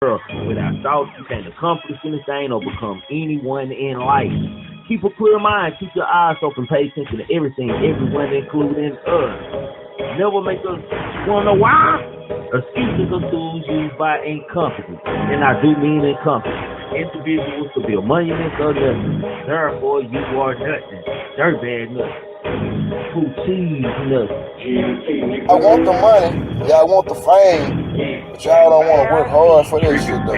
Without thought, you can't accomplish anything or become anyone in life. Keep a clear mind, keep your eyes open, pay attention to everything, everyone, including us. Never make us wanna know why. Excuses are tools used by incompetence, and I do mean incompetent individuals to build monuments or nothing. Therefore, you are nothing. Dirtbag nothing. Who cheese nothing. I want the money, y'all want the fame, but y'all don't want to work hard for this shit though.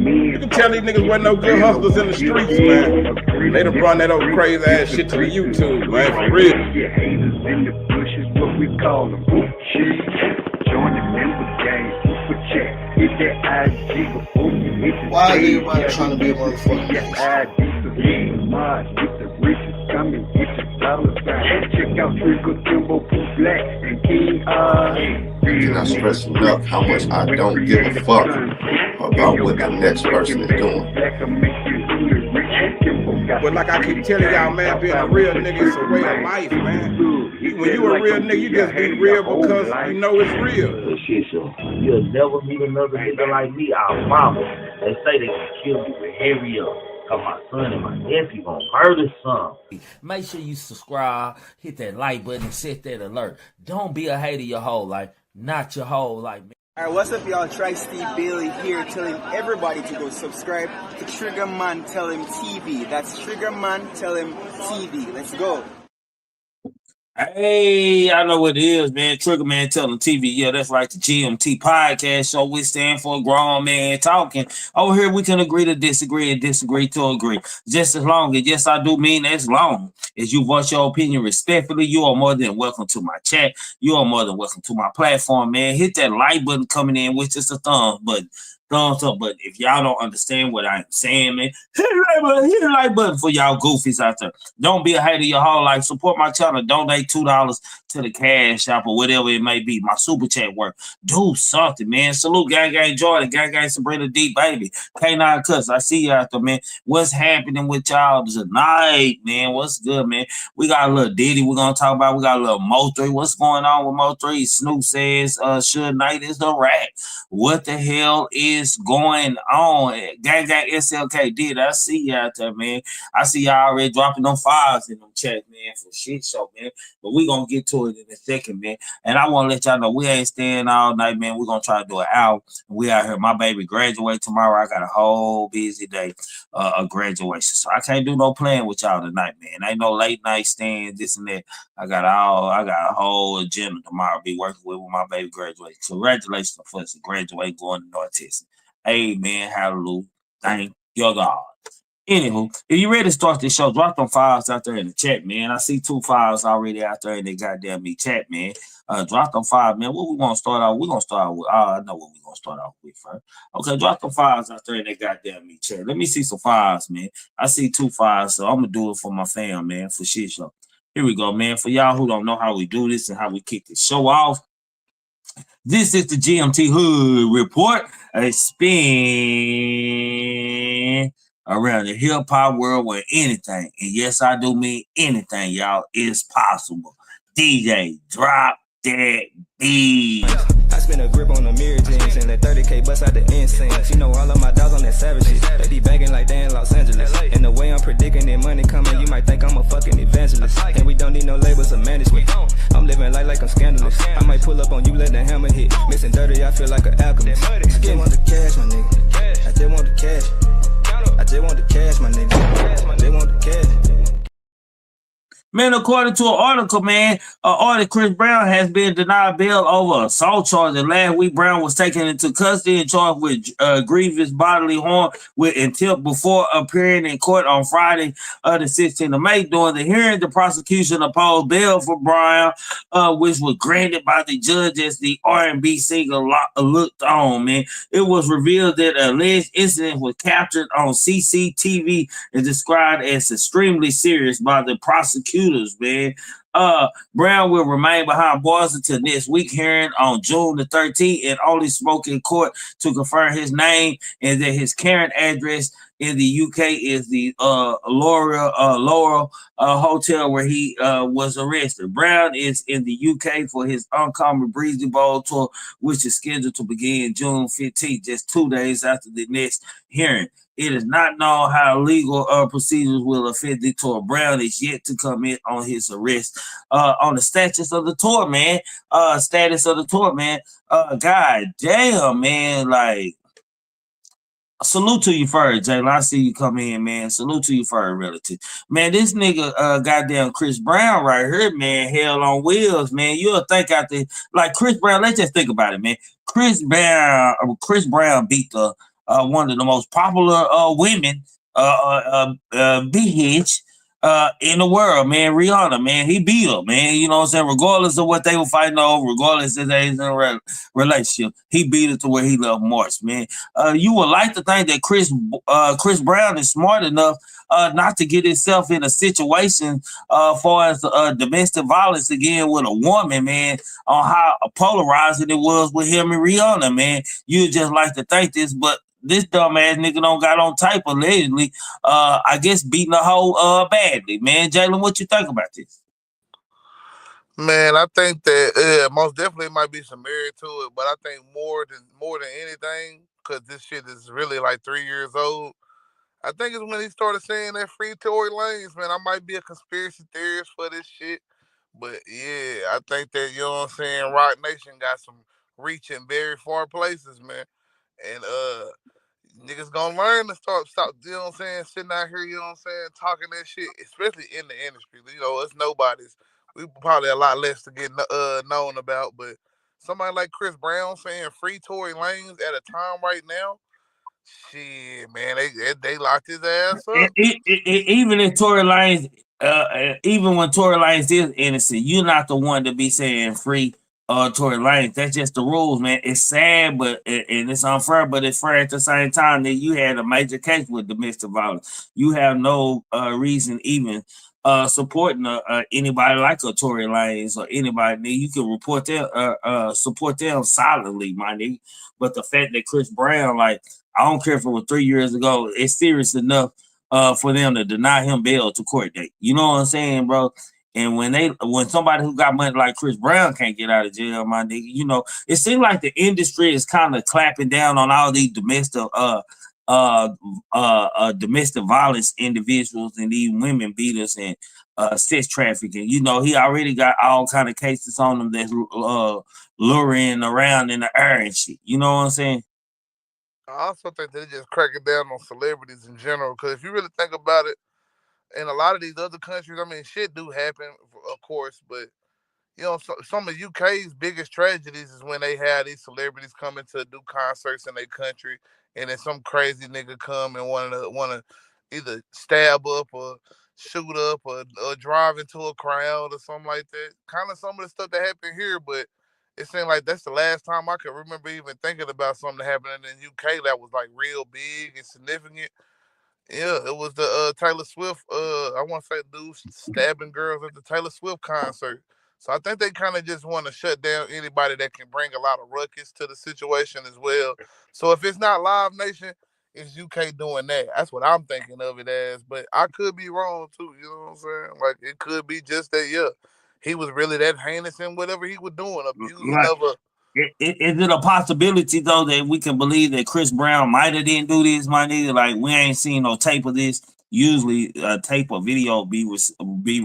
You can tell these niggas wasn't no good hustlers in the streets, man. They done brought that old crazy ass shit to the YouTube, man, for real. Haters in the bushes, what we call them. Join the member gang, super chat. Hit that IG before you hit the Why is everybody trying to be a motherfucker? Get the riches coming, get your dollar sign. Check out Trigger, Timbo, Pooh Black, and King I cannot stress enough how much I don't give a fuck about what the next person is doing. But like I keep telling y'all, man, being a real nigga is a way of life, man. When you a real nigga, you just be real because you know it's real. You'll never meet another nigga like me, I promise. They say they can kill you with hurry up. Cause my son and my nephew gonna murder some. Make sure you subscribe, hit that like button, and set that alert. Don't be a hater your whole life, not your whole life, man. Alright, what's up, y'all? Steve Bailey here, telling everybody to go subscribe to Trigger Man Tell Him TV. That's Trigger Man Tell Him TV. Let's go. Hey, I know what it is, man. Trigger Man Telling TV. Yeah, that's right. The GMT podcast show. We stand for a grown man talking. Over here, we can agree to disagree and disagree to agree. Just as long as, yes, I do mean as long as you voice your opinion respectfully, you are more than welcome to my chat. You are more than welcome to my platform, man. Hit that like button coming in, which is a thumbs button. Thumbs up, but if y'all don't understand what I'm saying, man, hit the like button for y'all goofies out there. Don't be a hater your whole life. Support my channel. Donate $2 to the cash shop or whatever it may be. My super chat work. Do something, man. Salute Gang Gang Jordan, Gang Gang Sabrina D, baby. K9 Cuss. I see you out there, man. What's happening with y'all tonight, man? What's good, man? We got a little Diddy we're gonna talk about. We got a little Mo3. What's going on with Mo3? Snoop says Suge Knight is the rat. What the hell is going on? Gang Gang SLK did. I see you out there, man. I see y'all already dropping them files in them chat, man, for shit show, man. But we gonna get to it in a second, man. And I want to let y'all know we ain't staying all night, man. We're gonna try to do an hour. We out here. My baby graduate tomorrow. I got a whole busy day of graduation. So I can't do no playing with y'all tonight, man. Ain't no late night stand, this and that. I got a whole agenda tomorrow. Be working with my baby graduate. Congratulations for us to graduate going to North Texas. Amen. Hallelujah. Thank you, God. Anywho, if you ready to start this show, drop them files out there in the chat, man. I see 2 files already out there in the goddamn me chat, man. Drop them files, man. What we gonna start out? We gonna start out with. I know what we gonna start off with first. Okay, drop them files out there in that goddamn me chat. Let me see some files, man. I see 2 files, so I'm gonna do it for my fam, man, for shit show. Here we go, man. For y'all who don't know how we do this and how we kick this show off, this is the GMT Hood Report. A spin around the hip-hop world where anything, and yes, I do mean anything, y'all, is possible. DJ, drop that beat. I spent a grip on the mirror jeans and that 30K bust out the incense. You know all of my dogs on that savage shit. They be banging like they in Los Angeles. And the way I'm predicting that money coming, you might think I'm a fucking evangelist. And we don't need no labels or management. I'm living life like I'm scandalous. I might pull up on you, let the hammer hit. Missing 30, I feel like an alchemist. I just want the cash, my nigga. I just want the cash. I just want the cash, my nigga. I just want the cash. Man, according to an article, man, artist Chris Brown has been denied bail over assault charges. Last week, Brown was taken into custody and charged with grievous bodily harm with intent before appearing in court on Friday, the 16th of May. During the hearing, the prosecution opposed bail for Brown, which was granted by the judge as the R&B singer looked on, man. It was revealed that an alleged incident was captured on CCTV and described as extremely serious by the prosecution. Man, Brown will remain behind bars until next week hearing on June the 13th and only spoke in court to confirm his name and that his current address in the UK is the Laurel Hotel where he was arrested. Brown is in the UK for his Uncommon Breezy Bowl tour, which is scheduled to begin June 15th, just 2 days after the next hearing. It is not known how legal procedures will affect the tour. Brown is yet to comment on his arrest. On the status of the tour, man. God damn, man. Like, salute to you first, Jalen. I see you come in, man. Salute to you first, relative. Man, this nigga, goddamn Chris Brown right here, man, hell on wheels, man. You'll think out there, like Chris Brown, let's just think about it, man. Chris Brown beat the one of the most popular women, bitch, in the world, man. Rihanna, man, he beat her, man. You know what I'm saying? Regardless of what they were fighting over, regardless of their relationship, he beat it to where he loved Morse, man. You would like to think that Chris Brown is smart enough not to get himself in a situation far as domestic violence again with a woman, man, on how polarizing it was with him and Rihanna, man. You just like to think this, but this dumbass nigga don't got on type allegedly. I guess beating a hoe badly, man. Jalen, what you think about this? Man, I think that most definitely might be some merit to it, but I think more than anything, because this shit is really like 3 years old. I think it's when he started saying that free Tory Lanez, man. I might be a conspiracy theorist for this shit, but yeah, I think that, you know what I'm saying, Rock Nation got some reach in very far places, man. And niggas gonna learn to stop, you know what I'm saying, sitting out here, you know what I'm saying, talking that shit, especially in the industry. You know, us nobodies. We probably a lot less to get known about, but somebody like Chris Brown saying free Tory Lanez at a time right now, shit, man, they locked his ass up. Even if Tory Lanez, even when Tory Lanez is innocent, you're not the one to be saying free Tory Lanez. That's just the rules, man. It's sad, but and it's unfair, but it's fair at the same time that you had a major case with domestic violence. You have no reason even supporting anybody like a Tory Lanez or anybody. You can report them, support them solidly, my nigga. But the fact that Chris Brown, like, I don't care if it was 3 years ago, it's serious enough for them to deny him bail to court date. You know what I'm saying, bro? And when somebody who got money like Chris Brown can't get out of jail, my nigga, you know, it seems like the industry is kind of clapping down on all these domestic violence individuals and these women beaters and sex trafficking. You know, he already got all kind of cases on him that's luring around in the air and shit. You know what I'm saying? I also think they're just cracking down on celebrities in general, because if you really think about it, in a lot of these other countries, I mean, shit do happen, of course, but you know, some of UK's biggest tragedies is when they have these celebrities coming to do concerts in their country, and then some crazy nigga come and wanna either stab up or shoot up or drive into a crowd or something like that. Kind of some of the stuff that happened here, but it seemed like that's the last time I could remember even thinking about something happening in UK that was like real big and significant. Yeah, it was the Taylor Swift. I want to say dudes stabbing girls at the Taylor Swift concert. So I think they kind of just want to shut down anybody that can bring a lot of ruckus to the situation as well. So if it's not Live Nation, it's UK doing that. That's what I'm thinking of it as. But I could be wrong too. You know what I'm saying? Like, it could be just that. Yeah, he was really that heinous in whatever he was doing, abusing Right. of a. Is it a possibility though that we can believe that Chris Brown might have didn't do this, my nigga? Like, we ain't seen no tape of this. Usually, a tape or video be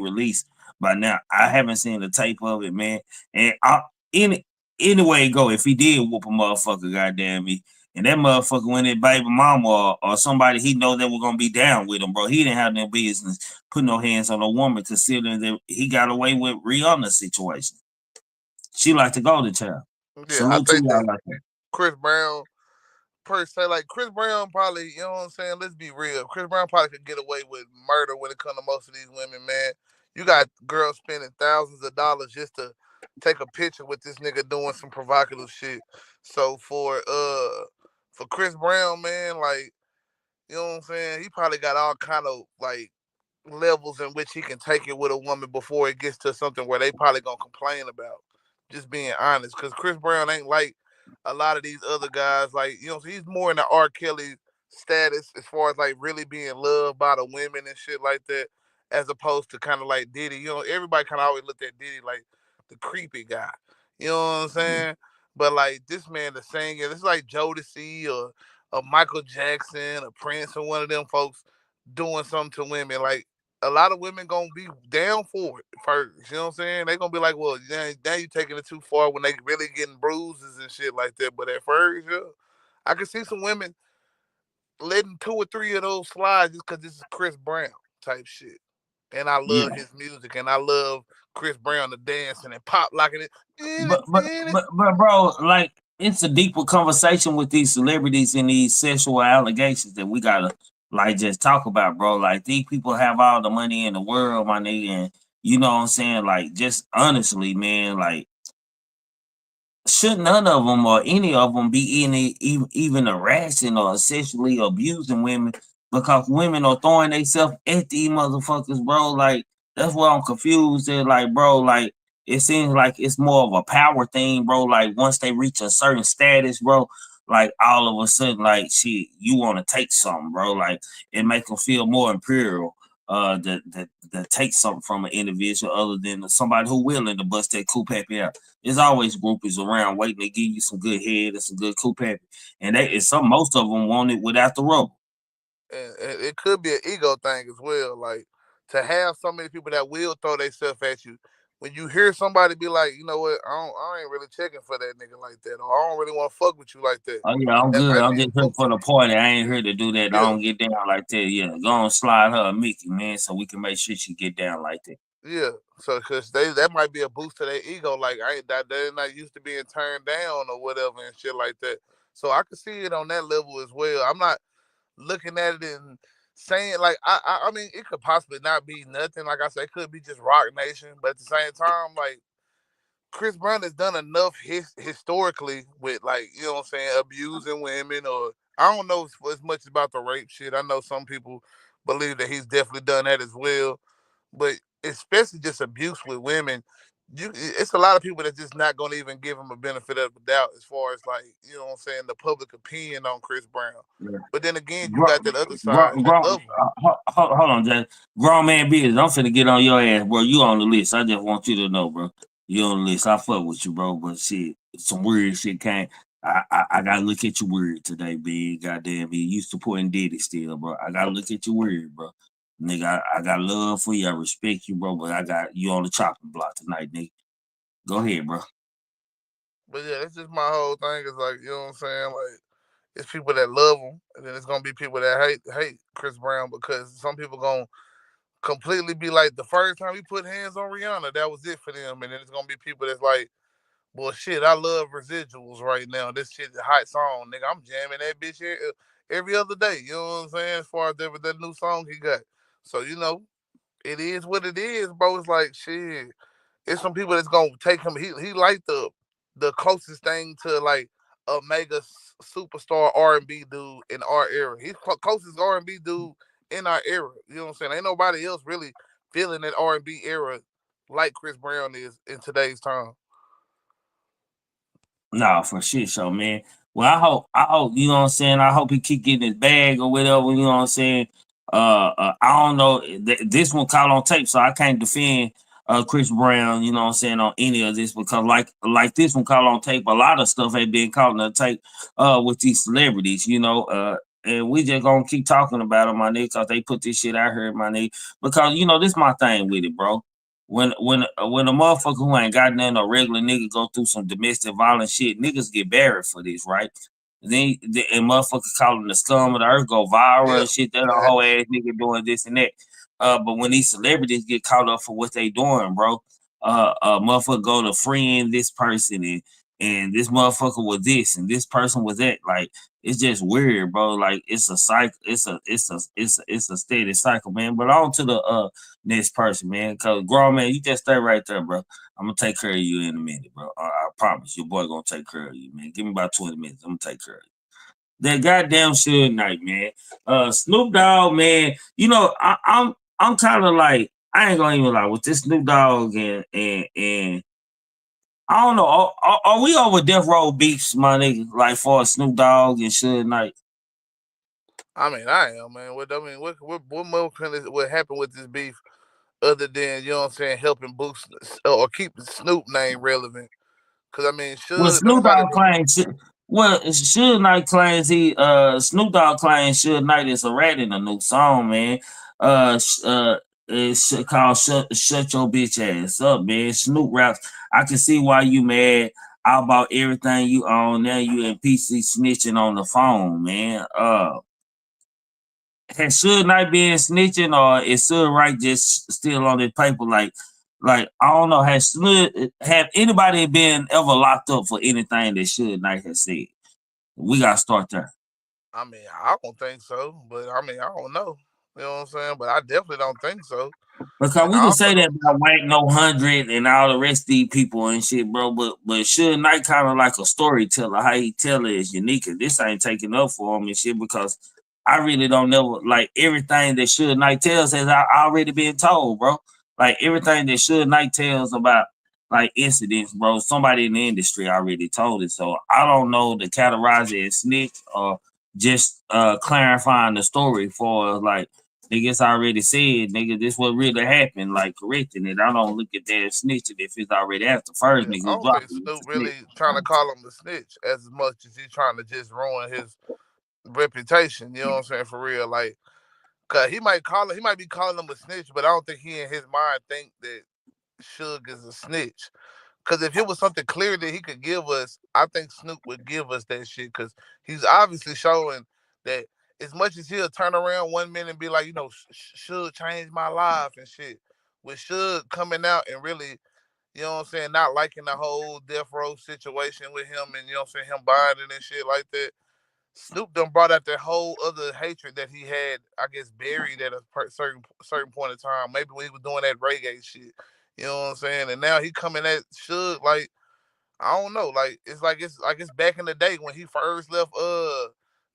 released by now. I haven't seen the tape of it, man. And anyway, go if he did whoop a motherfucker, goddamn me, and that motherfucker went in baby mama or somebody he know that were gonna be down with him, bro. He didn't have no business putting no hands on a woman, considering that he got away with Rihanna's situation. She like to go to child. Yeah, Salute I to think y'all that like that. Chris Brown per se, like Chris Brown probably, you know what I'm saying? Let's be real. Chris Brown probably could get away with murder when it comes to most of these women, man. You got girls spending thousands of dollars just to take a picture with this nigga doing some provocative shit. So for Chris Brown, man, like, you know what I'm saying? He probably got all kind of like levels in which he can take it with a woman before it gets to something where they probably gonna complain about. Just being honest, because Chris Brown ain't like a lot of these other guys. Like, you know, he's more in the R. Kelly status as far as like really being loved by the women and shit like that, as opposed to kind of like Diddy. You know, everybody kind of always looked at Diddy like the creepy guy. You know what I'm saying? But like this man, the singer, this is like Jodeci or Michael Jackson or Prince or one of them folks doing something to women. Like a lot of women gonna be down for it first. You know what I'm saying? They gonna be like, well, now you taking it too far when they really getting bruises and shit like that. But at first, yeah, I can see some women letting 2 or 3 of those slide just because this is Chris Brown type shit. And I Yeah. love his music, and I love Chris Brown the dancing and pop locking it. But bro, like it's a deeper conversation with these celebrities and these sexual allegations that we gotta like just talk about, bro. Like these people have all the money in the world, my nigga, and you know what I'm saying? Like just honestly, man, like should none of them or any of them be even harassing or sexually abusing women because women are throwing themselves at these motherfuckers, bro. Like that's why I'm confused. They're like, bro, like it seems like it's more of a power thing, bro. Like once they reach a certain status, bro, like all of a sudden, like shit, you want to take something, bro. Like it make them feel more imperial. That take something from an individual other than somebody who willing to bust that cool happy out. There's always groupies around waiting to give you some good head and some good cool happy, and most of them want it without the rubber. And it could be an ego thing as well. Like to have so many people that will throw themselves at you. When you hear somebody be like, you know what, I ain't really checking for that nigga like that, or I don't really want to fuck with you like that. Oh yeah, I'm That good. might I'm be just here for the party. I ain't here to do that. I yeah, don't get down like that. Yeah, go on slide her a Mickey, man, so we can make sure she get down like that. yeah. So because that might be a boost to their ego. Like I ain't that they're not used to being turned down or whatever and shit like that. So I can see it on that level as well. I'm not looking at it and saying like I mean it could possibly not be nothing. Like I said, it could be just Rock Nation, but at the same time, like Chris Brown has done enough historically with like, you know what I'm saying, abusing women, or I don't know as much about the rape shit. I know some people believe that he's definitely done that as well. But especially just abuse with women, it's a lot of people that's just not gonna even give him a benefit of the doubt as far as like, you know what I'm saying, the public opinion on Chris Brown. Yeah. But then again, you got that other side Grown, that love him. hold on, Jay. Grown man business. I'm finna get on your ass, bro. You on the list. I just want you to know, bro. You on the list. I fuck with you, bro. But shit, some weird shit came. I gotta look at you weird today, big. Goddamn, you supporting Diddy still, bro. I gotta look at you weird, bro. Nigga, I got love for you. I respect you, bro. But I got you on the chopping block tonight, nigga. Go ahead, bro. But yeah, that's just my whole thing. Is like, you know what I'm saying? Like, it's people that love him, and then it's gonna be people that hate Chris Brown, because some people gonna completely be like, the first time he put hands on Rihanna, that was it for them, and then it's gonna be people that's like, well, shit, I love residuals right now. This shit is a hot song, nigga. I'm jamming that bitch every other day. You know what I'm saying? As far as that new song he got. So, you know, it is what it is, bro. It's like shit. It's some people that's gonna take him. He like the closest thing to like a mega superstar R&B dude in our era. He's closest R&B dude in our era. You know what I'm saying? Ain't nobody else really feeling that R&B era like Chris Brown is in today's time. No, for shit show, man. Well, I hope, you know what I'm saying? I hope he keep getting his bag or whatever, you know what I'm saying? I don't know. This one caught on tape, so I can't defend Chris Brown, you know what I'm saying, on any of this because like this one caught on tape, a lot of stuff ain't been caught on tape with these celebrities, you know. And we just gonna keep talking about them, my nigga, because they put this shit out here, my nigga. Because you know, this my thing with it, bro. When a motherfucker who ain't got nothing, a regular nigga go through some domestic violence shit, niggas get buried for this, right? And motherfuckers calling the scum of the earth go viral Yeah. and shit. That a whole ass nigga doing this and that. But when these celebrities get caught up for what they doing, bro, motherfucker go to friend this person and this motherfucker was this and this person was that. Like it's just weird, bro. Like it's a cycle. It's a steady cycle, man. But on to the next person, man. Cause grown man, you just stay right there, bro. I'm gonna take care of you in a minute, bro. I promise your boy gonna take care of you, man. Give me about 20 minutes. I'm gonna take care of you. That goddamn Suge night, man. Snoop Dogg, man. You know, I'm kind of like, I ain't gonna even lie with this Snoop Dogg and I don't know. Are we over Death Row beefs, my nigga? Like for Snoop Dogg and Suge Knight? I mean, I am, man. What more what happened with this beef other than, you know what I'm saying, helping boost or keep the Snoop name relevant? Because, I mean, Well, don't Snoop nobody Dogg know. claims. Well, Suge Knight claims Snoop Dogg claims Suge Knight is a rat in a new song, man. It's called "Shut Your Bitch Ass Up," man. Snoop raps. I can see why you mad about everything you own. Now you and PC snitching on the phone, man. Has Suge Knight been snitching, or is Suge Wright just still on his paper? Like I don't know. Have anybody been ever locked up for anything that Suge Knight has said? We gotta start there. I mean, I don't think so, but I mean, I don't know. You know what I'm saying? But I definitely don't think so. Because And we can also, say that about Wank No 100 and all the rest of these people and shit, bro. But Suge Knight kind of like a storyteller. How he tell it is unique. And this ain't taking up for him and shit because I really don't know. Like everything that Suge Knight tells has already been told, bro. Like everything that Suge Knight tells about like incidents, bro. Somebody in the industry already told it. So I don't know to categorize it as snitch or just clarifying the story for like niggas already said, nigga, this what really happened, like correcting it. I don't look at that as snitching if it's already after first yeah, I nigga don't think dropping it. It's Snoop a snitch. really trying to call him a snitch as much as he's trying to just ruin his reputation. You know what I'm saying? For real, like, cause he might be calling him a snitch, but I don't think he in his mind think that Suge is a snitch. Because if it was something clear that he could give us, I think Snoop would give us that shit. Because he's obviously showing that as much as he'll turn around 1 minute and be like, you know, Suge changed my life and shit. With Suge coming out and really, you know what I'm saying, not liking the whole death row situation with him and, you know what I'm saying, him buying it and shit like that. Snoop done brought out that whole other hatred that he had, I guess, buried at a certain point in time. Maybe when he was doing that reggae shit. You know what I'm saying? And now he coming at Suge like, I don't know, it's back in the day when he first left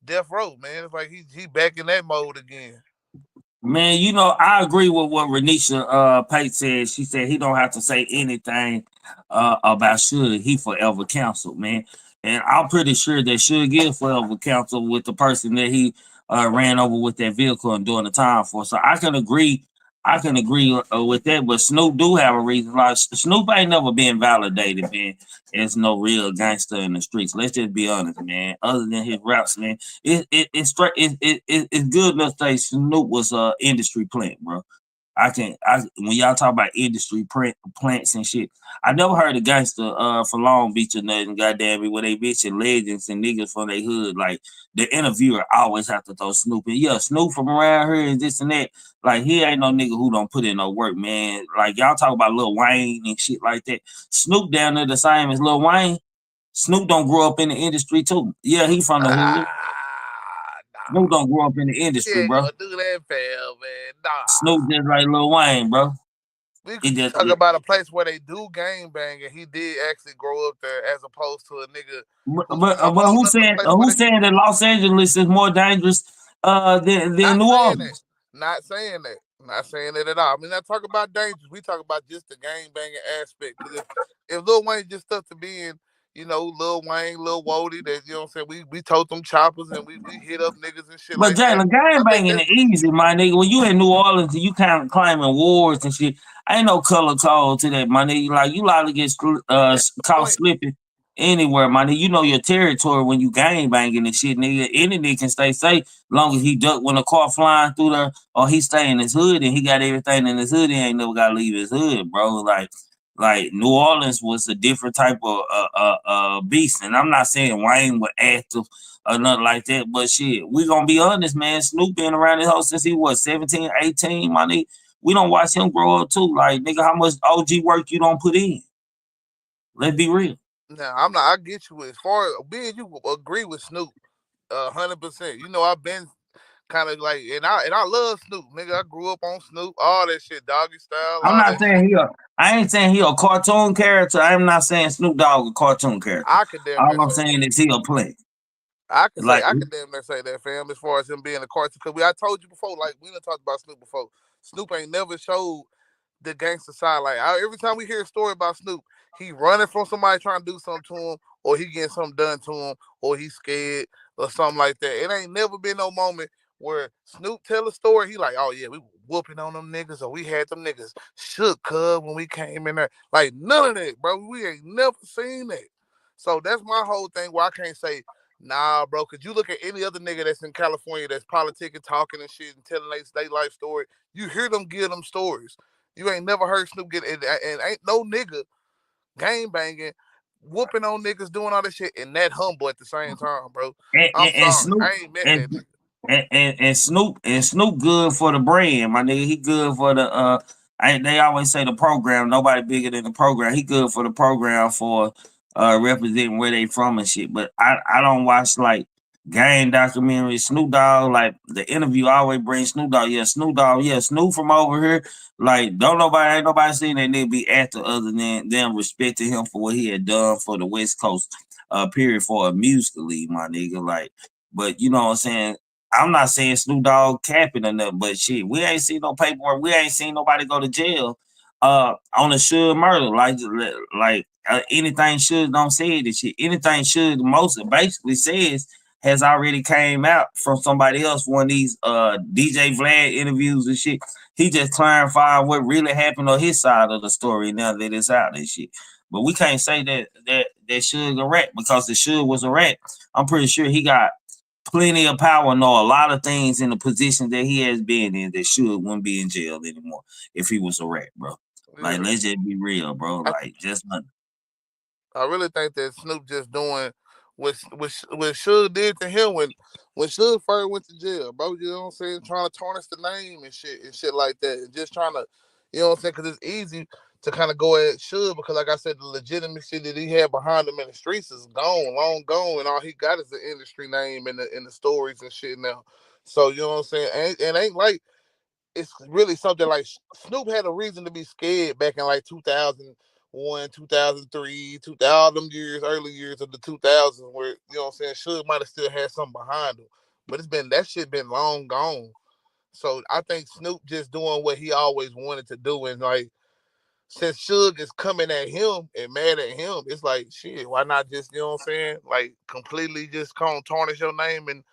Death Row, man. It's like he back in that mode again. Man, you know, I agree with what Renisha Pate said. She said he don't have to say anything about Suge. He forever counseled, man. And I'm pretty sure that Suge is forever counseled with the person that he ran over with that vehicle and doing the time for. So I can agree with that. But Snoop do have a reason. Like Snoop ain't never been validated, man, as no real gangster in the streets. Let's just be honest, man. Other than his raps, man, it's good enough to say Snoop was a industry plant, bro. When y'all talk about industry plants and shit, I never heard a gangster for Long Beach or nothing, goddamn it, where they bitching legends and niggas from their hood. Like the interviewer always have to throw Snoop in. Yeah, Snoop from around here and this and that. Like he ain't no nigga who don't put in no work, man. Like y'all talk about Lil Wayne and shit like that. Snoop down there the same as Lil Wayne. Snoop don't grow up in the industry too. Yeah, he from the hood. Snoop don't grow up in the He industry, ain't bro. gonna do that, fam, man. Nah. Snoop just like Lil Wayne, bro. We He just talk about a place where they do gang bang, and he did actually grow up there, as opposed to a nigga who's from a but whole other place where who they. saying that Los Angeles is more dangerous than Not New saying that. Orleans? Not saying that. Not saying that at all. I mean, I talk about dangers. We talk about just the gang banging aspect. Because if Lil Wayne just stuck to being, you know, Lil Wayne, Lil Wody, that, you know what I'm saying, we told them choppers and we hit up niggas and shit But like that. Jalen, gang I think banging that's is easy, my nigga. When you in New Orleans and you kind of climbing wards and shit, ain't no color code to that, my nigga. Like you likely get that's the caught point. slipping anywhere, my nigga. You know your territory when you gang banging and shit, nigga. Any nigga can stay safe long as he duck when a car flying through there or he stay in his hood and he got everything in his hood. He ain't never gotta leave his hood, bro. Like New Orleans was a different type of beast, and I'm not saying Wayne was active or nothing like that. But shit, we gonna be honest, man. Snoop been around this whole since he was 17, 18, my nigga. We don't watch him grow up too. Like, nigga, how much OG work you don't put in? Let's be real. Now, I'm not, I get you. As far as being, you agree with Snoop 100%. You know, I've been kind of like, and I love Snoop, nigga. I grew up on Snoop, all that shit, Doggy Style, I'm all not that shit. saying I ain't saying he a cartoon character. I'm not saying Snoop Dogg a cartoon character. I could damn near All I'm say saying that. is he a play. I Like, could damn near say that, fam. As far as him being a cartoon, because I told you before, like we done talked about Snoop before. Snoop ain't never showed the gangster side. Like every time we hear a story about Snoop, he running from somebody trying to do something to him, or he getting something done to him, or he scared, or something like that. It ain't never been no moment where Snoop tell a story, he like, oh yeah, we whooping on them niggas, or we had them niggas shook cub when we came in there. Like none of that, bro. We ain't never seen that. So that's my whole thing where I can't say, nah, bro, cause you look at any other nigga that's in California that's politicking, talking and shit and telling their life story, you hear them give them stories. You ain't never heard Snoop get it, and ain't no nigga gang banging, whooping on niggas, doing all this shit, and that humble at the same time, bro. I'm And sorry, Snoop I ain't met that nigga. and Snoop good for the brand, my nigga. He good for the they always say the program. Nobody bigger than the program. He good for the program for representing where they from and shit. But I don't watch like gang documentaries. Snoop Dogg, like the interview always brings Snoop Dogg. Yeah, Snoop Dogg. Yeah, Snoop from over here. Like ain't nobody seen that nigga be actor other than them respecting him for what he had done for the West Coast period for a musically, my nigga. Like, but you know what I'm saying? I'm not saying Snoop Dogg capping or nothing, but shit, we ain't seen no paperwork. We ain't seen nobody go to jail on a Suge murder. Like anything Suge don't say this shit. Anything Suge most basically says has already came out from somebody else. One of these DJ Vlad interviews and shit. He just clarified what really happened on his side of the story now that it's out and shit. But we can't say that Suge a rat because the Suge was a rat. I'm pretty sure he got plenty of power, know a lot of things in the position that he has been in that Suge wouldn't be in jail anymore if he was a rat, bro. Like, Yeah. let's just be real, bro. Like, just nothing. I really think that Snoop just doing what Suge did to him when Suge first went to jail, bro. You know what I'm saying? Trying to tarnish the name and shit like that, and just trying to, you know what I'm saying? Because it's easy to kind of go at Suge because, like I said, the legitimacy that he had behind him in the streets is gone, long gone, and all he got is the industry name and the stories and shit now. So you know what I'm saying? Ain't like it's really something like Snoop had a reason to be scared back in like 2001, 2003, 2000 them years, early years of the 2000s, where you know what I'm saying, Suge might have still had something behind him, but that shit been long gone. So I think Snoop just doing what he always wanted to do, and like since Suge is coming at him and mad at him, it's like shit. Why not just you know what I'm saying? Like completely just come tarnish your name and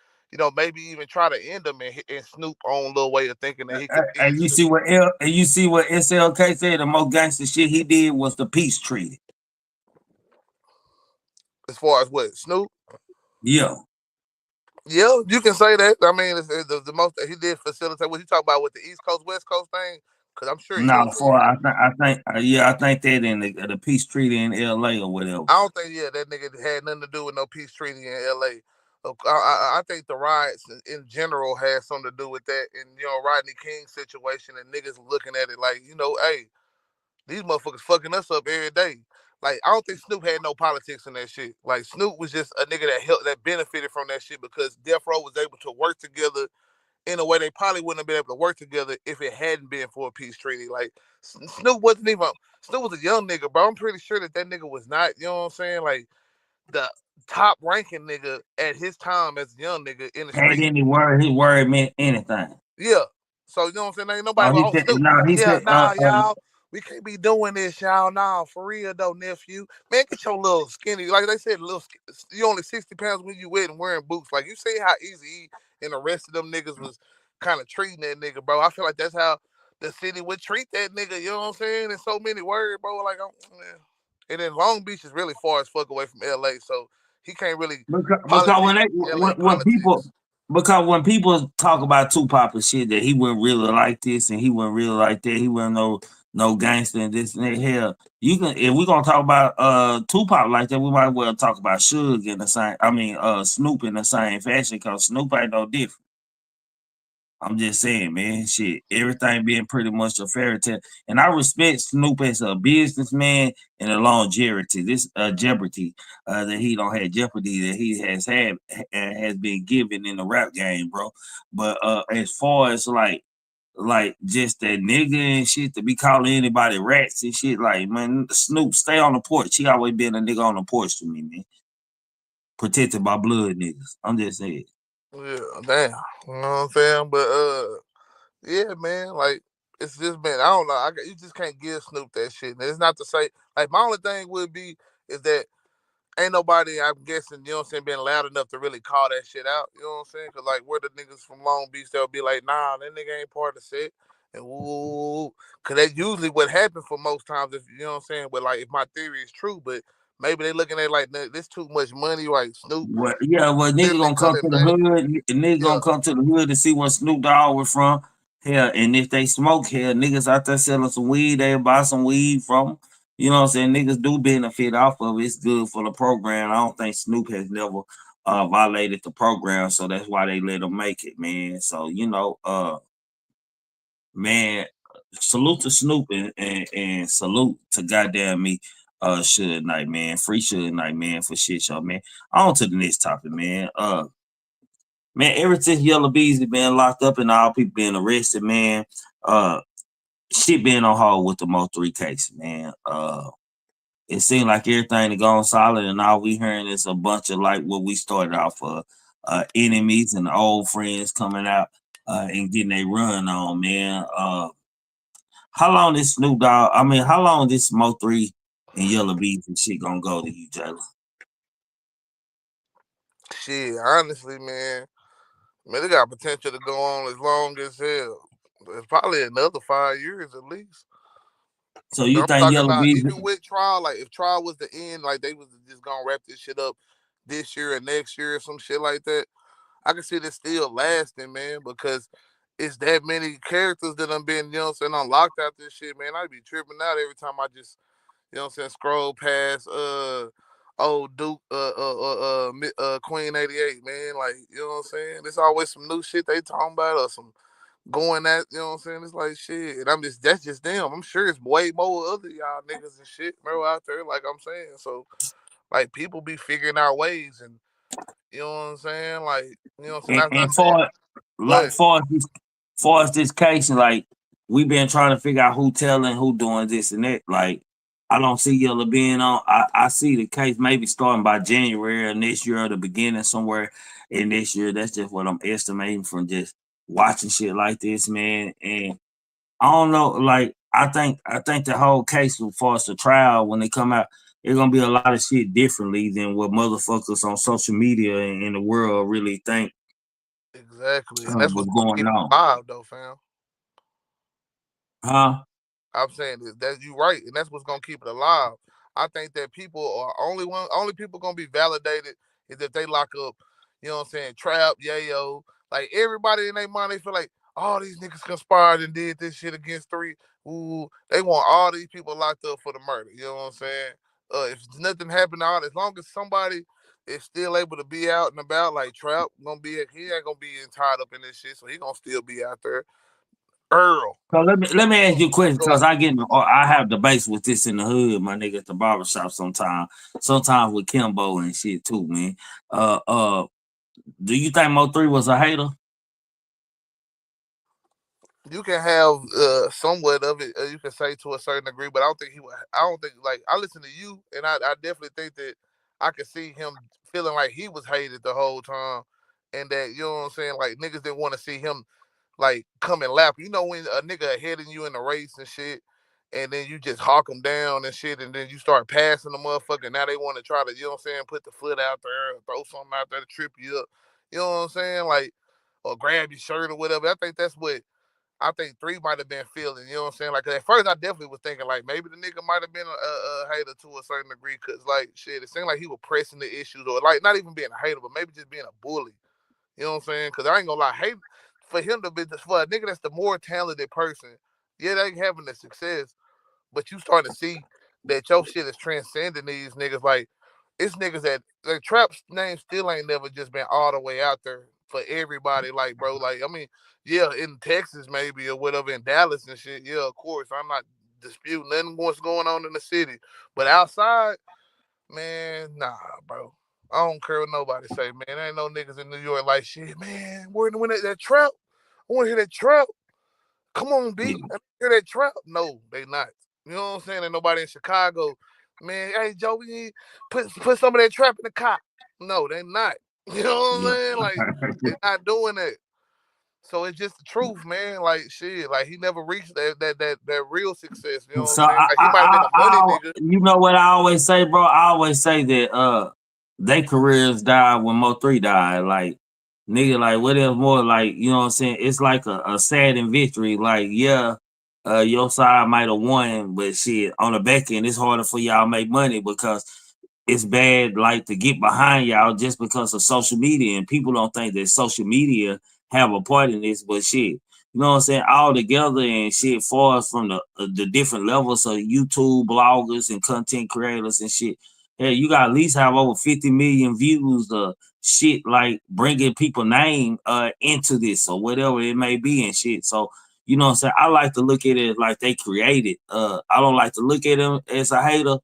maybe even try to end him and Snoop own little way of thinking that he could end And you Snoop. see what SLK said, the most gangster shit he did was the peace treaty. As far as what Snoop? Yeah. Yeah, you can say that. I mean, it's the most that he did facilitate. What you talk about with the East Coast West Coast thing? Because I'm sure No, he'll tell you. I think that in the peace treaty in LA or whatever. I don't think that nigga had nothing to do with no peace treaty in L.A. I think the riots in general had something to do with that, and Rodney King situation, and niggas looking at it like, hey, these motherfuckers fucking us up every day. Like, I don't think Snoop had no politics in that shit. Like, Snoop was just a nigga that benefited from that shit because Death Row was able to work together in a way they probably wouldn't have been able to work together if it hadn't been for a peace treaty. Like, Snoop was a young nigga, bro. I'm pretty sure that nigga was not, you know what I'm saying? Like, the top ranking nigga at his time as a young nigga in the Had street. any word, his word meant anything. Yeah. So you know what I'm saying? Ain't nobody Oh, like, oh Snoop. he Yeah, said, nah, y'all. We can't be doing this, y'all. Nah, for real though, nephew. Man, get your little skinny. Like they said, you only 60 pounds when you wet and wearing boots. Like you see how easy he and the rest of them niggas was kind of treating that nigga, bro. I feel like that's how the city would treat that nigga. You know what I'm saying? In so many words, bro. Like, man. And then Long Beach is really far as fuck away from LA, so he can't really because LA politics. when people talk about Tupac and shit that he wouldn't really like this and he wouldn't really like that, he wouldn't no gangster and this and that. Hell, you can if we're gonna talk about Tupac like that, we might as well talk about Suge in the same. I mean, Snoop in the same fashion because Snoop ain't no different. I'm just saying, man, shit, everything being pretty much a fairy tale. And I respect Snoop as a businessman and a longevity, this jeopardy that he don't have jeopardy that he has had and has been given in the rap game, bro. But as far as like just that nigga and shit to be calling anybody rats and shit, like man, Snoop, stay on the porch. He always been a nigga on the porch to me, man. Protected by blood niggas. I'm just saying. Yeah, damn. You know what I'm saying? But yeah, man, like it's just been I don't know. You just can't give Snoop that shit. And it's not to say like my only thing would be is that ain't nobody, I'm guessing, you know what I'm saying, been loud enough to really call that shit out. You know what I'm saying? Because, like, where the niggas from Long Beach, they'll be like, nah, that nigga ain't part of the set. And woo. Because that's usually what happens for most times, if you know what I'm saying? But, like, if my theory is true, but maybe they looking at like, this too much money, like Snoop. Well, nigga gonna come to the hood. Nigga gonna come to the hood to see where Snoop Dogg was from. Hell, and if they smoke, hell, niggas out there selling some weed, they buy some weed from them. You know what I'm saying? Niggas do benefit off of it. It's good for the program. I don't think Snoop has never violated the program, so that's why they let him make it, man. So, man, salute to Snoop and salute to goddamn me, Suge Knight, man. Free Suge Knight, man, for shit, y'all, man. On to the next topic, man. Man, ever since Yella Beezy been locked up and all people being arrested, man, shit been on hold with the Mo3 case, man. It seemed like everything had gone solid, and all we hearing is a bunch of like what we started off enemies and old friends coming out and getting a run on, man. How long this Snoop Dogg? I mean, how long this Mo3 and Yella Beezy shit gonna go to you, Jayla? Shit, honestly, man, they got potential to go on as long as hell. It's probably another 5 years at least. So you think Yella Beezy, even with trial, like if trial was the end, like they was just gonna wrap this shit up this year or next year or some shit like that, I can see this still lasting, man, because it's that many characters that have been, you know what I'm saying, unlocked out this shit, man. I'd be tripping out every time I just, you know what I'm saying, scroll past old Duke Queen 88, man. Like, you know what I'm saying? There's always some new shit they talking about or some going at, you know what I'm saying? It's like shit. And that's just them. I'm sure it's way more other y'all niggas and shit, bro, out there, like I'm saying. So like people be figuring out ways and you know what I'm saying? Like, you know what I'm saying? and far as this case, like we've been trying to figure out who telling, who doing this and that. Like I don't see Yella being on. I see the case maybe starting by January of next year or the beginning somewhere in this year. That's just what I'm estimating from just watching shit like this, man. And I don't know, like I think the whole case as far as the trial when they come out, it's gonna be a lot of shit differently than what motherfuckers on social media and in the world really think. Exactly. And that's what's going on. Alive though, fam. Huh? I'm saying that you right, and that's what's gonna keep it alive. I think that people are only people gonna be validated is if they lock up, you know what I'm saying, Trap, Yayo, like everybody in their mind, they feel like all these niggas conspired and did this shit against three. Ooh, they want all these people locked up for the murder. You know what I'm saying? If nothing happened, as long as somebody is still able to be out and about, like Trap, he ain't gonna be tied up in this shit, so he gonna still be out there. Earl. So let me ask you a question because I have debates with this in the hood, my nigga, at the barbershop sometimes with Kimbo and shit too, man. Do you think Mo3 was a hater? You can have somewhat of it, you can say to a certain degree, but I don't think like I listen to you, and I definitely think that I could see him feeling like he was hated the whole time, and that you know what I'm saying, like niggas didn't want to see him like come and lap. You know when a nigga ahead of you in the race and shit, and then you just hawk them down and shit, and then you start passing the motherfucker. Now they want to try to, you know what I'm saying, put the foot out there, or throw something out there to trip you up. You know what I'm saying, like or grab your shirt or whatever. I think that's what. I think 3 might have been feeling, you know what I'm saying? Like, at first, I definitely was thinking, like, maybe the nigga might have been a hater to a certain degree, because, like, shit, it seemed like he was pressing the issues, or, like, not even being a hater, but maybe just being a bully. You know what I'm saying? Because I ain't gonna lie, hate for him to be, for a nigga that's the more talented person, yeah, they having the success, but you starting to see that your shit is transcending these niggas. Like, it's niggas that, like, Trap's name still ain't never just been all the way out there for everybody. Like, bro, like, I mean, yeah, in Texas maybe or whatever, in Dallas and shit, yeah, of course. I'm not disputing nothing what's going on in the city. But outside, man, nah, bro. I don't care what nobody say, man. There ain't no niggas in New York like shit, man. When that Trap, I want to hear that Trap. Come on, B. I hear that Trap. No, they not. You know what I'm saying? Ain't nobody in Chicago, man. Hey, Joe, we need put some of that Trap in the cop. No, they not. You know what I'm saying? Like, they not doing that. So it's just the truth, man. Like shit, like he never reached that real success. You know what So I'm saying? Like he might have been a money nigga. you know what I always say, bro? I always say that their careers died when Mo3 died. Like nigga, like what else more? Like, you know what I'm saying? It's like a saddened victory. Like, yeah, your side might have won, but shit, on the back end, it's harder for y'all to make money because it's bad like to get behind y'all just because of social media, and people don't think that social media have a part in this, but shit, you know what I'm saying, all together and shit far from the different levels of YouTube bloggers and content creators and shit. Hey, you got at least have over 50 million views of shit like bringing people name into this or whatever it may be and shit. So you know what I'm saying, I like to look at it like they created. I don't like to look at them as a hater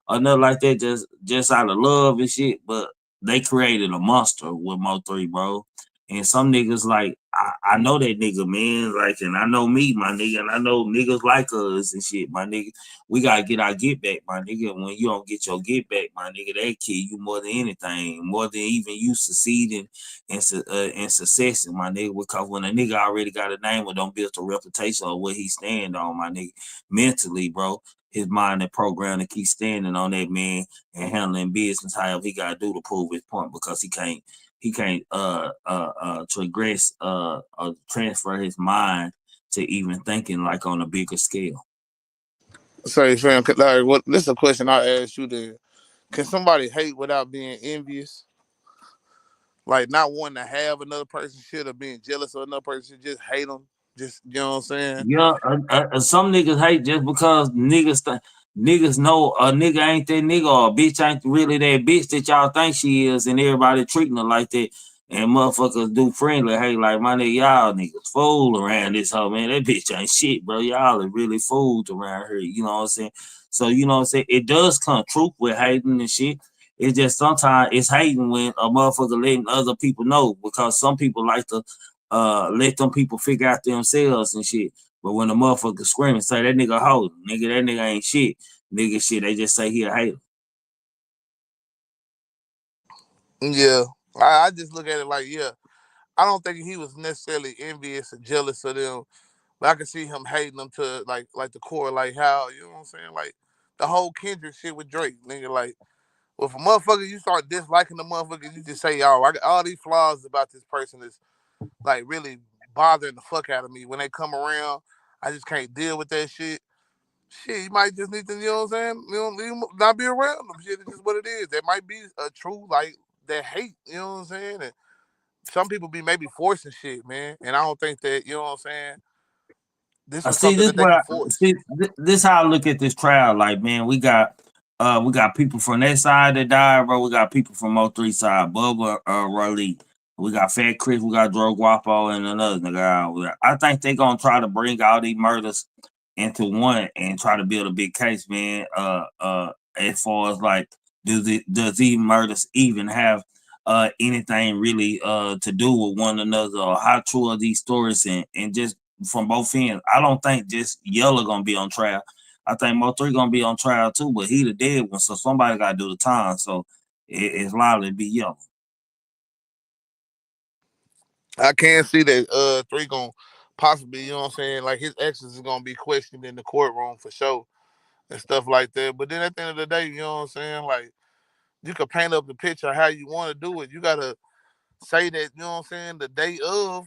or nothing like that, just out of love and shit. But they created a monster with Mo3, bro. And some niggas like I know that nigga, man. Like, and I know me, my nigga, and I know niggas like us and shit, my nigga. We gotta get our get back, my nigga. And when you don't get your get back, my nigga, that kill you more than anything, more than even you succeeding and successing, my nigga. Because when a nigga already got a name or don't build a reputation of what he stand on, my nigga, mentally, bro, his mind and program to keep standing on that man and handling business however he gotta do to prove his point, because he can't transgress transfer his mind to even thinking like on a bigger scale. Sorry, fam. Like, what? This is a question I asked you. Then, can somebody hate without being envious? Like not wanting to have another person's shit or being jealous of another person, just hate them. Just, you know what I'm saying? Yeah, some niggas hate just because niggas know a nigga ain't that nigga or a bitch ain't really that bitch that y'all think she is, and everybody treating her like that. And motherfuckers do friendly hate like, my nigga, y'all niggas fool around this hoe, man. That bitch ain't shit, bro. Y'all are really fools around here. You know what I'm saying? So you know what I'm saying? It does come truth with hating and shit. It's just sometimes it's hating when a motherfucker letting other people know, because some people like to let them people figure out themselves and shit. But when the motherfucker scream and say that nigga hoe, nigga, that nigga ain't shit, nigga shit, they just say he a hater. Yeah, I just look at it like, yeah, I don't think he was necessarily envious or jealous of them, but I can see him hating them to like the core, like how, you know what I'm saying, like the whole Kendrick shit with Drake, nigga. Like, well, if a motherfucker you start disliking the motherfucker, you just say, yo, I got all these flaws about this person that's like really bothering the fuck out of me. When they come around, I just can't deal with that shit. Shit, you might just need to, you know what I'm saying? You not be around them. Shit, it's just what it is. There might be a true, like, that hate, you know what I'm saying? And some people be maybe forcing shit, man. And I don't think that, you know what I'm saying, this I was see something this that they could where force. this how I look at this trial. Like, man, we got people from that side that died, bro. We got people from Mo3 side, Bubba, Raleigh. We got Fat Chris, we got Dro Guapo, and another nigga. I think they gonna try to bring all these murders into one and try to build a big case, man. As far as like, does these murders even have anything really to do with one another, or how true are these stories, and just from both ends. I don't think just Yella gonna be on trial. I think Mo3 gonna be on trial too, but he the dead one, so somebody gotta do the time. So it's likely to be Yella. I can see that 3 gonna possibly, you know what I'm saying, like his exes is gonna be questioned in the courtroom for sure and stuff like that. But then at the end of the day, you know what I'm saying, like you could paint up the picture how you want to do it. You gotta say that, you know what I'm saying, the day of,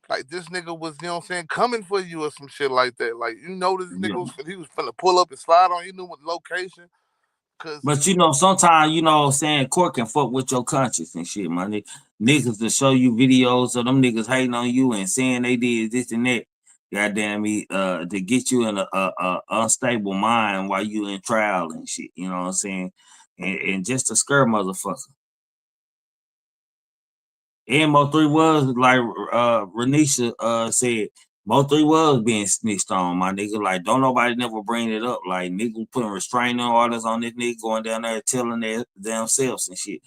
like this nigga was, you know what I'm saying, coming for you or some shit like that. Like, you know, this nigga Yeah. he was finna pull up and slide on you, knew what location. Cause But you know, sometimes, you know what I'm saying, court can fuck with your conscience and shit, my nigga. Niggas to show you videos of them niggas hating on you and saying they did this and that. Goddamn me, to get you in a unstable mind while you in trial and shit. You know what I'm saying? And just to scare motherfucker. And Mo3 was like Renisha said, Mo3 was being snitched on, my nigga. Like, don't nobody never bring it up. Like, niggas putting restraining orders on this nigga, going down there telling themselves and shit.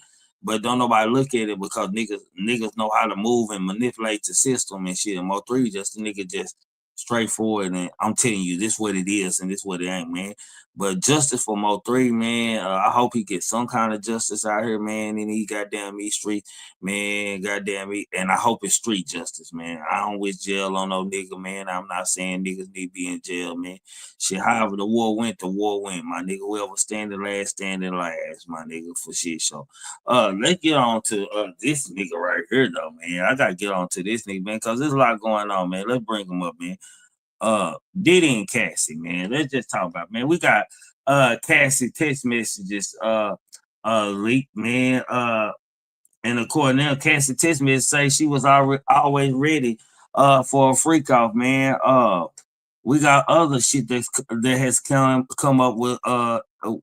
But don't nobody look at it because niggas know how to move and manipulate the system and shit. And Mo3 just a nigga just straightforward, and I'm telling you, this what it is and this what it ain't, man. But justice for Mo3, man. I hope he gets some kind of justice out here, man. In these goddamn East Street, man. Goddamn me, and I hope it's street justice, man. I don't wish jail on no nigga, man. I'm not saying niggas need to be in jail, man. Shit, however the war went, my nigga. Whoever standing last, my nigga, for shit. So, let's get on to this nigga right here, though, man. I gotta get on to this nigga, man, because there's a lot going on, man. Let's bring him up, man. Diddy and Cassie, man. Let's just talk about, man. We got Cassie text messages leaked, man. And according to them, Cassie text message say she was always ready for a freak off, man. We got other shit that has come up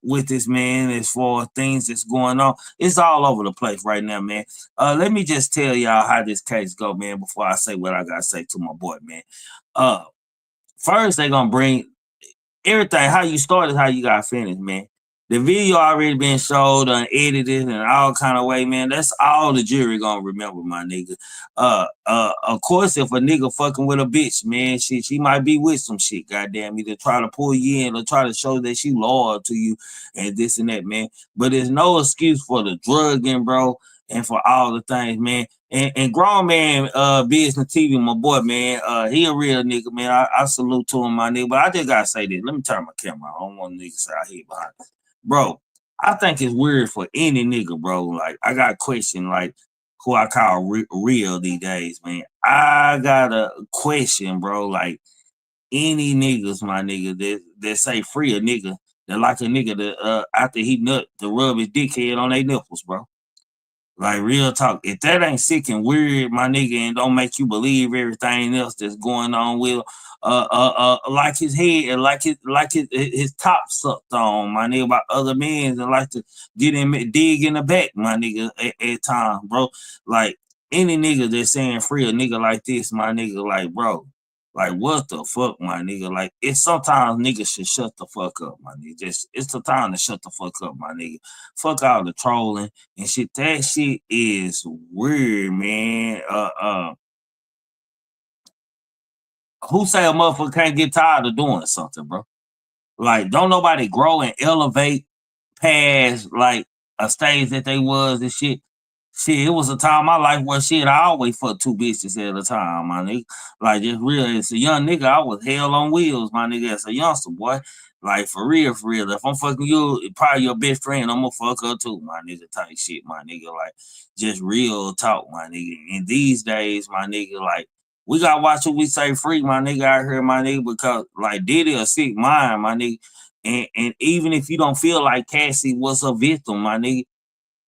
with this, man, as far as things that's going on. It's all over the place right now, man. Let me just tell y'all how this case go, man, before I say what I gotta say to my boy, man. First, they gonna bring everything. How you start is how you gotta finish, man. The video already been showed and edited and all kind of way, man. That's all the jury gonna remember, my nigga. Of course, if a nigga fucking with a bitch, man, she might be with some shit, goddamn, either try to pull you in or try to show that she loyal to you and this and that, man. But there's no excuse for the drugging, bro, and for all the things, man. And grown man business TV, my boy, man, he a real nigga, man. I salute to him, my nigga. But I just gotta say this. Let me turn my camera on. I don't want niggas out here behind me. Bro, I think it's weird for any nigga, bro. Like, I got a question, like, who I call real these days, man. I got a question, bro. Like, any niggas, my nigga, that say free a nigga, that like a nigga that after he nut to rub his dickhead on their nipples, bro. Like, real talk. If that ain't sick and weird, my nigga, and don't make you believe everything else that's going on with like his head and like his top sucked on, my nigga, by other men that like to get him dig in the back, my nigga, at times, bro. Like, any nigga that's saying free a nigga like this, my nigga, like, bro, like, what the fuck, my nigga? Like, it's sometimes niggas should shut the fuck up, my nigga. Just, it's the time to shut the fuck up, my nigga. Fuck all the trolling and shit. That shit is weird, man. Who say a motherfucker can't get tired of doing something, bro? Like, don't nobody grow and elevate past like a stage that they was and shit. Shit, it was a time in my life where shit, I always fucked two bitches at a time, my nigga. Like, just real, as a young nigga, I was hell on wheels, my nigga, as a youngster, boy. Like, for real, for real. If I'm fucking you, probably your best friend, I'm gonna fuck her too, my nigga, type shit, my nigga. Like, just real talk, my nigga. And these days, my nigga, like, we gotta watch what we say free, my nigga, out here, my nigga, because, like, Diddy a sick mind, my nigga. And even if you don't feel like Cassie was a victim, my nigga,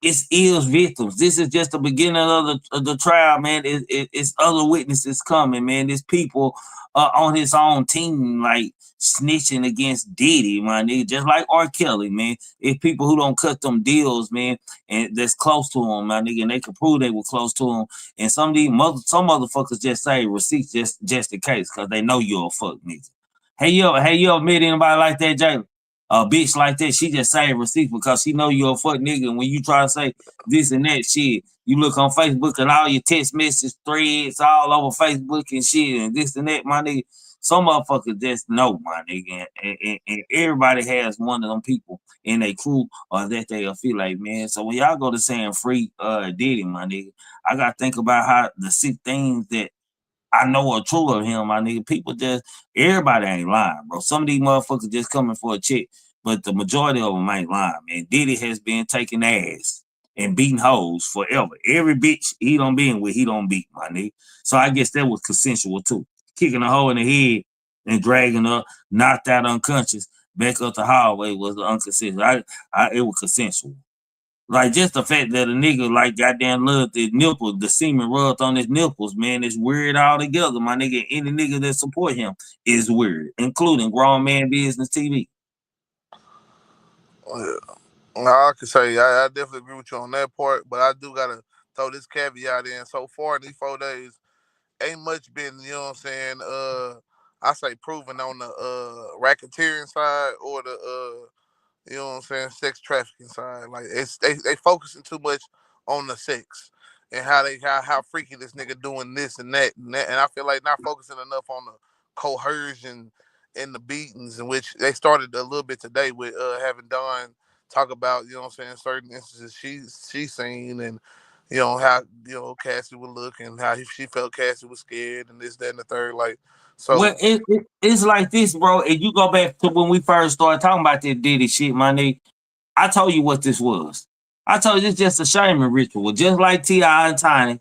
it's Ill's victims. This is just the beginning of the trial, man. It's other witnesses coming, man. There's people on his own team, like, snitching against Diddy, my nigga, just like R. Kelly, man. It's people who don't cut them deals, man, and that's close to him, my nigga, and they can prove they were close to him. And some motherfuckers just say receipts just in case, because they know you're a fuck nigga. Hey, you ever met anybody like that, Jalen? A bitch like that, she just saying receipts because she know you're a fuck nigga. And when you try to say this and that shit, you look on Facebook and all your text message threads all over Facebook and shit and this and that, my nigga. Some motherfuckers just know, my nigga. And everybody has one of them people in their crew or that they feel like, man. So when y'all go to saying free Diddy, my nigga, I got to think about how the sick things that I know are true of him, my nigga. People just, everybody ain't lying, bro. Some of these motherfuckers just coming for a check, but the majority of them ain't lying, man. Diddy has been taking ass and beating hoes forever. Every bitch he done been with, he don't beat, my nigga. So I guess that was consensual too. Kicking a hoe in the head and dragging her, knocked out unconscious, back up the hallway was unconsensual. It was consensual. Like, just the fact that a nigga, like, goddamn loved his nipples, the semen rubbed on his nipples, man, it's weird altogether, my nigga. Any nigga that support him is weird, including grown man business TV. I can say I definitely agree with you on that part, but I do gotta throw this caveat in. So far in these 4 days, ain't much been, you know what I'm saying, I say proven on the racketeering side or the you know what I'm saying, sex trafficking side. Like, it's they focusing too much on the sex and how freaky this nigga doing this and that, and I feel like not focusing enough on the coercion in the beatings, in which they started a little bit today with having Dawn talk about, you know what I'm saying, certain instances she's seen, and you know how, you know, Cassie would look and how she felt Cassie was scared and this, that, and the third. Like, Well, so it's like this, bro. If you go back to when we first started talking about this Diddy shit, my nigga, I told you what this was. I told you it's just a shaming ritual, just like T.I. and Tiny.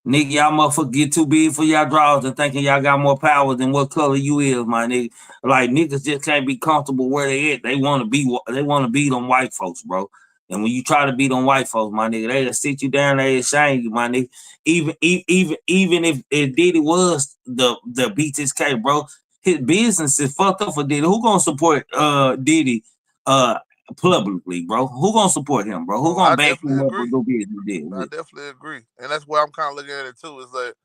Nigga, y'all motherfuckers get too big for y'all draws and thinking y'all got more power than what color you is, my nigga. Like, niggas just can't be comfortable where they at. They want to be them white folks, bro. And when you try to beat them white folks, my nigga, they'll sit you down, they'll shame you, my nigga. Even if Diddy was the beat this case, bro, his business is fucked up for Diddy. Who gonna support Diddy publicly, bro? Who gonna support him, bro? Who gonna back him up and do business with Diddy? I definitely agree, and that's where I'm kind of looking at it too. Is like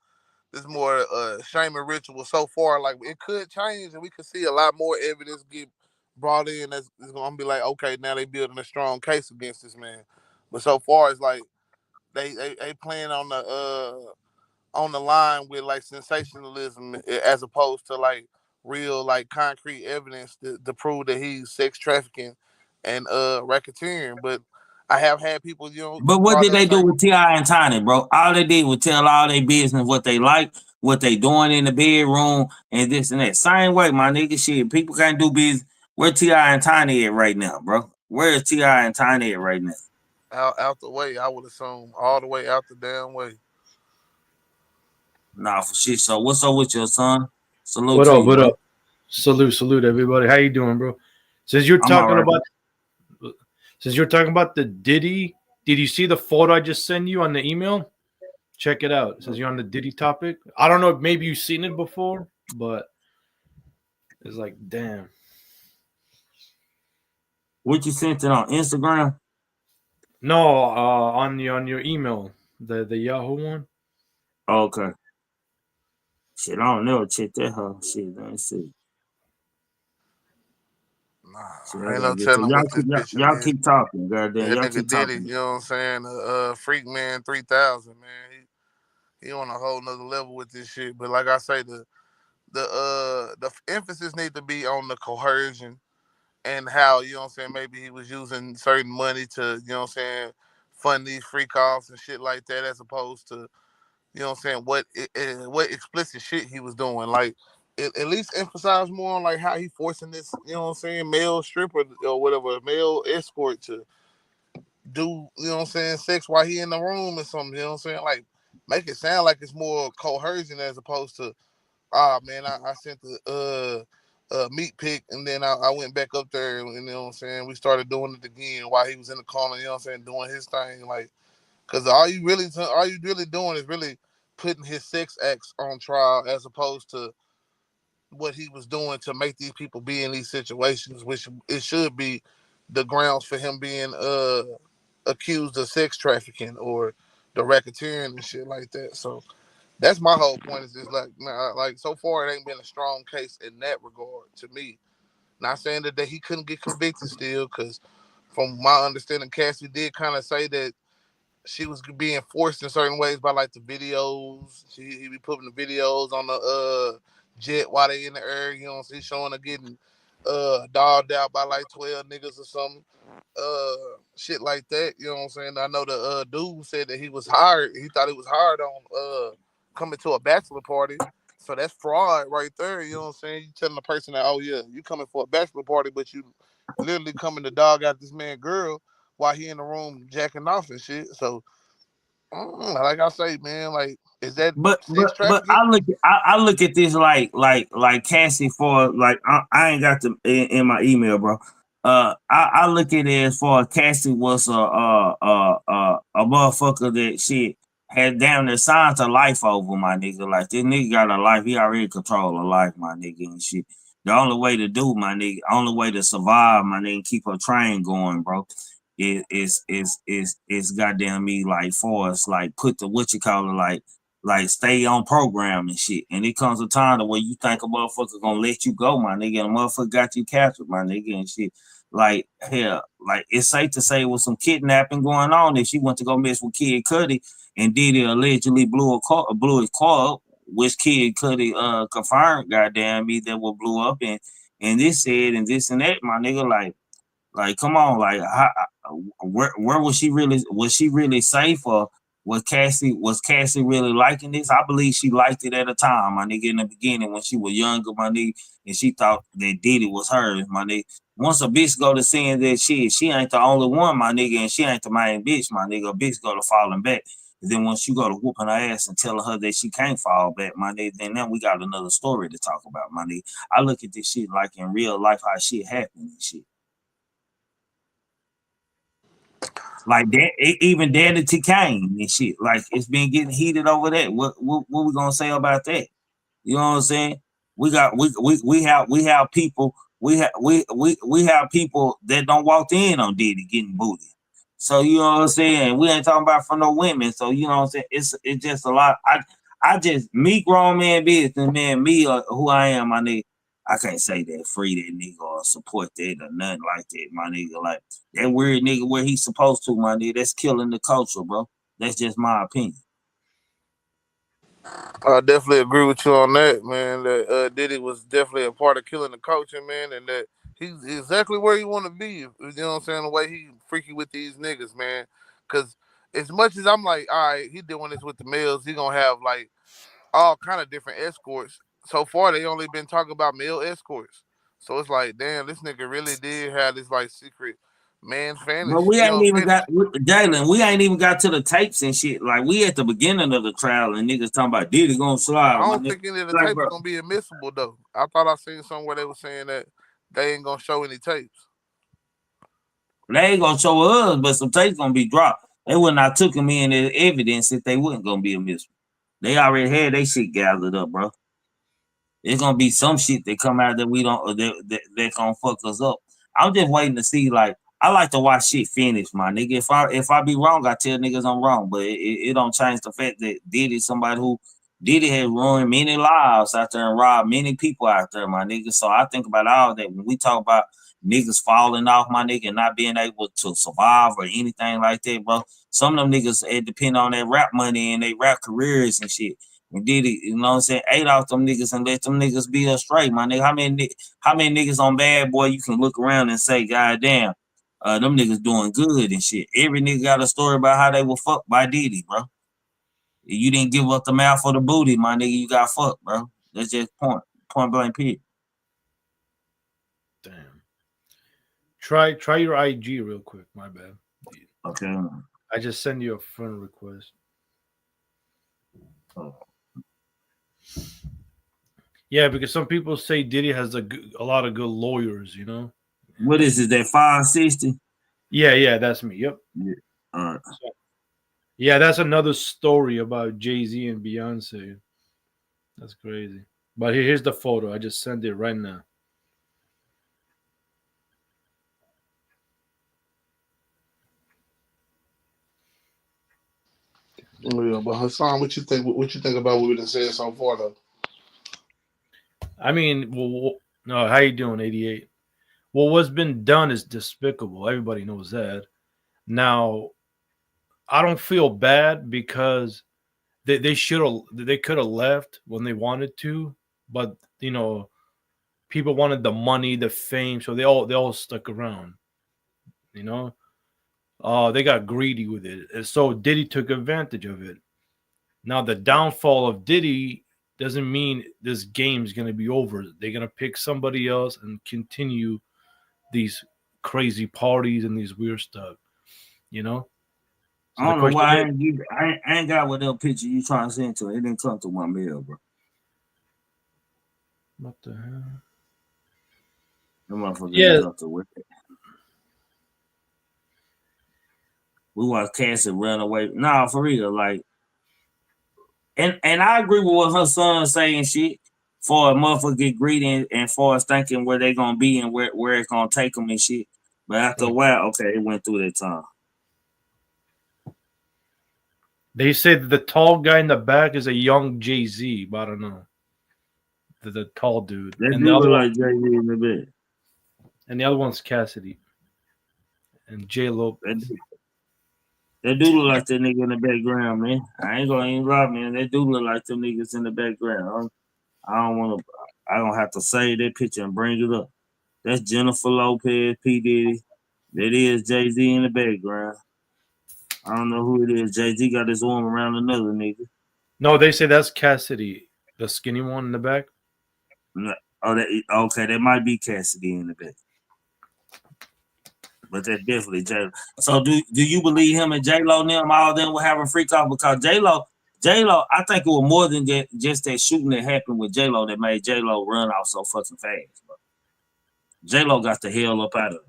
this more shaming ritual so far. Like, it could change, and we could see a lot more evidence get brought in. That's gonna be like, okay, now they building a strong case against this man. But so far, it's like they playing on the line with like sensationalism as opposed to like real, like concrete evidence to prove that he's sex trafficking and racketeering. But I have had people, you know, But what did they do with T.I. and Tiny, bro? All they did was tell all their business, what they like, what they doing in the bedroom, and this and that. Same way, my nigga, shit. People can't do business. Where T.I. and Tiny at right now, bro? Where is T.I. and Tiny at right now? Out the way, I would assume. All the way out the damn way. Nah, for shit. So what's up with your son? Salute what to up? you, What bro. up? Salute, everybody. How you doing, bro? Since you're talking about the Diddy, did you see the photo I just sent you on the email? Check it out. It says you're on the Diddy topic. I don't know if maybe you've seen it before, but it's like, damn. What you sent it on Instagram? No, on your email, the Yahoo one. Okay. Shit, I don't never check that hoe. Shit, let me see. Nah, ain't no telling what this bitch y'all is. keep talking, goddamn. That Y'all nigga keep Diddy, talking. you know what I'm saying? Freak Man 3000, man. He on a whole nother level with this shit. But like I say, the emphasis need to be on the coercion and how, you know what I'm saying, maybe he was using certain money to, you know what I'm saying, fund these freak offs and shit like that, as opposed to, you know what I'm saying, what explicit shit he was doing. Like, at least emphasize more on like how he forcing this, you know what I'm saying, male stripper or whatever, male escort to do, you know what I'm saying, sex while he in the room or something, you know what I'm saying? Like, make it sound like it's more coercion as opposed to, man, I sent the meat pic and then I went back up there and, you know what I'm saying, we started doing it again while he was in the corner, you know what I'm saying, doing his thing. Like, because all you really doing is really putting his sex acts on trial as opposed to what he was doing to make these people be in these situations, which it should be the grounds for him being accused of sex trafficking or the racketeering and shit like that. So that's my whole point. Is just like so far it ain't been a strong case in that regard to me. Not saying that he couldn't get convicted still, because from my understanding, Cassie did kind of say that she was being forced in certain ways by like the videos. He be putting the videos on the jet while they in the air, you know, he's showing her getting dogged out by like 12 niggas or something. Shit like that, you know what I'm saying? I know the dude said that he thought he was hired on coming to a bachelor party. So that's fraud right there, you know what I'm saying? You telling the person that, oh yeah, you coming for a bachelor party, but you literally coming to dog out this man girl while he in the room jacking off and shit. So like I say, man, like, is that But sex I trafficking? look at this like Cassie for like I ain't got the in my email, bro. I look at it as far as Cassie was a motherfucker that shit had damn near signed to life over, my nigga. Like, this nigga got a life, he already control a life, my nigga, and shit. The only way to do, my nigga, only way to survive, my nigga, keep her train going, bro. Is goddamn me like for us, like put the what you call it, like stay on program and shit. And it comes a time to where you think a motherfucker gonna let you go, my nigga, and a motherfucker got you captured, my nigga, and shit. Like, hell, like, it's safe to say with some kidnapping going on, if she went to go mess with Kid Cudi and Diddy allegedly blew his car up, which Kid Cudi confirmed, goddamn me, that what blew up and this said and this and that, my nigga, like come on, like where was she really safe, or was Cassie really liking this? I believe she liked it at a time, my nigga, in the beginning when she was younger, my nigga, and she thought that Diddy was hers, my nigga. Once a bitch go to saying that shit, she ain't the only one, my nigga, and she ain't the main bitch, my nigga. A bitch go to falling back. And then once you go to whooping her ass and telling her that she can't fall back, my nigga, then now we got another story to talk about, my nigga. I look at this shit like in real life, how shit happen and shit. Like that, even Daddy T Kane and shit. Like it's been getting heated over that. What we gonna say about that? You know what I'm saying? We have people we have people that don't walk in on Diddy getting booty. So you know what I'm saying? We ain't talking about for no women. So you know what I'm saying? It's just a lot. I just me grown man business, man, me who I am, my nigga. I can't say that free that nigga or support that or nothing like that, my nigga. Like that weird nigga where he's supposed to, my nigga. That's killing the culture, bro. That's just my opinion. I definitely agree with you on that, man. That Diddy was definitely a part of killing the culture, man, and that he's exactly where you want to be. You know what I'm saying? The way he freaky with these niggas, man. Because as much as I'm like, all right, he doing this with the males, he gonna have like all kind of different escorts. So far, they only been talking about male escorts. So it's like, damn, this nigga really did have this like secret man But fantasy. we You know ain't what I'm even saying? got Jalen. We ain't even got to the tapes and shit. Like we at the beginning of the trial and niggas talking about Diddy gonna slide. I My don't nigga, think any of the like tapes bro, gonna be admissible though. I thought I seen somewhere they were saying that they ain't gonna show any tapes. they ain't gonna show us, but some tapes gonna be dropped. They would not took him in as evidence if they wasn't gonna be admissible. They already had they shit gathered up, bro. It's gonna be some shit that come out that we don't that gonna fuck us up. I'm just waiting to see. Like I like to watch shit finish, my nigga. If I be wrong, I tell niggas I'm wrong, but it don't change the fact that Diddy somebody who Diddy has ruined many lives out there and robbed many people out there, my nigga. So I think about all that when we talk about niggas falling off, my nigga, and not being able to survive or anything like that, bro. Some of them niggas depend on their rap money and their rap careers and shit. And Diddy, you know what I'm saying, ate off them niggas and let them niggas be straight, my nigga. How many niggas on Bad Boy you can look around and say, God damn, them niggas doing good and shit. Every nigga got a story about how they were fucked by Diddy, bro. You didn't give up the mouth for the booty, my nigga. You got fucked, bro. That's just point blank period. Damn. Try your IG real quick. My bad. Okay. I just send you a friend request. Oh. Yeah, because some people say Diddy has a lot of good lawyers, you know. What is it? That 560? Yeah, that's me. Yep. Yeah. All right. So, yeah, that's another story about Jay-Z and Beyonce. That's crazy. But here's the photo. I just sent it right now. Yeah, but Hassan, what you think? What you think about what we done said so far, though? I mean, no, how you doing, 88? Well, what's been done is despicable. Everybody knows that. Now, I don't feel bad because they could have left when they wanted to, but you know, people wanted the money, the fame, so they all stuck around. You know, they got greedy with it, and so Diddy took advantage of it. Now, the downfall of Diddy doesn't mean this game's gonna be over. They're gonna pick somebody else and continue these crazy parties and these weird stuff. You know. So I don't know why I ain't got what that picture you trying to send to. It didn't come to my mail, bro. What the hell? That motherfucker Yeah. up to with it. We watch Cassie run away. Nah, for real, like, and I agree with what her son saying shit. For a motherfucker get greedy and for us thinking where they gonna be and where it's gonna take them and shit. But after a while, okay, it went through that time. They said the tall guy in the back is a young Jay-Z, but I don't know. The tall dude. That And do the other look one, like Jay-Z in the bed. and the other one's Cassidy. And J Lo. They do look like that nigga in the background, man. I ain't gonna even lie, man. They do look like them niggas in the background. I don't want to. I don't have to save that picture and bring it up. That's Jennifer Lopez, P Diddy. That is Jay-Z in the background. I don't know who it is. Jay-Z got his arm around another nigga. No, they say that's Cassidy, the skinny one in the back. No, okay, that might be Cassidy in the back. But that's definitely J-Lo. So do you believe him and J-Lo and them, all them were having freak off? Because J-Lo, I think it was more than just that shooting that happened with J-Lo that made J-Lo run off so fucking fast, bro. J-Lo got the hell up out of it.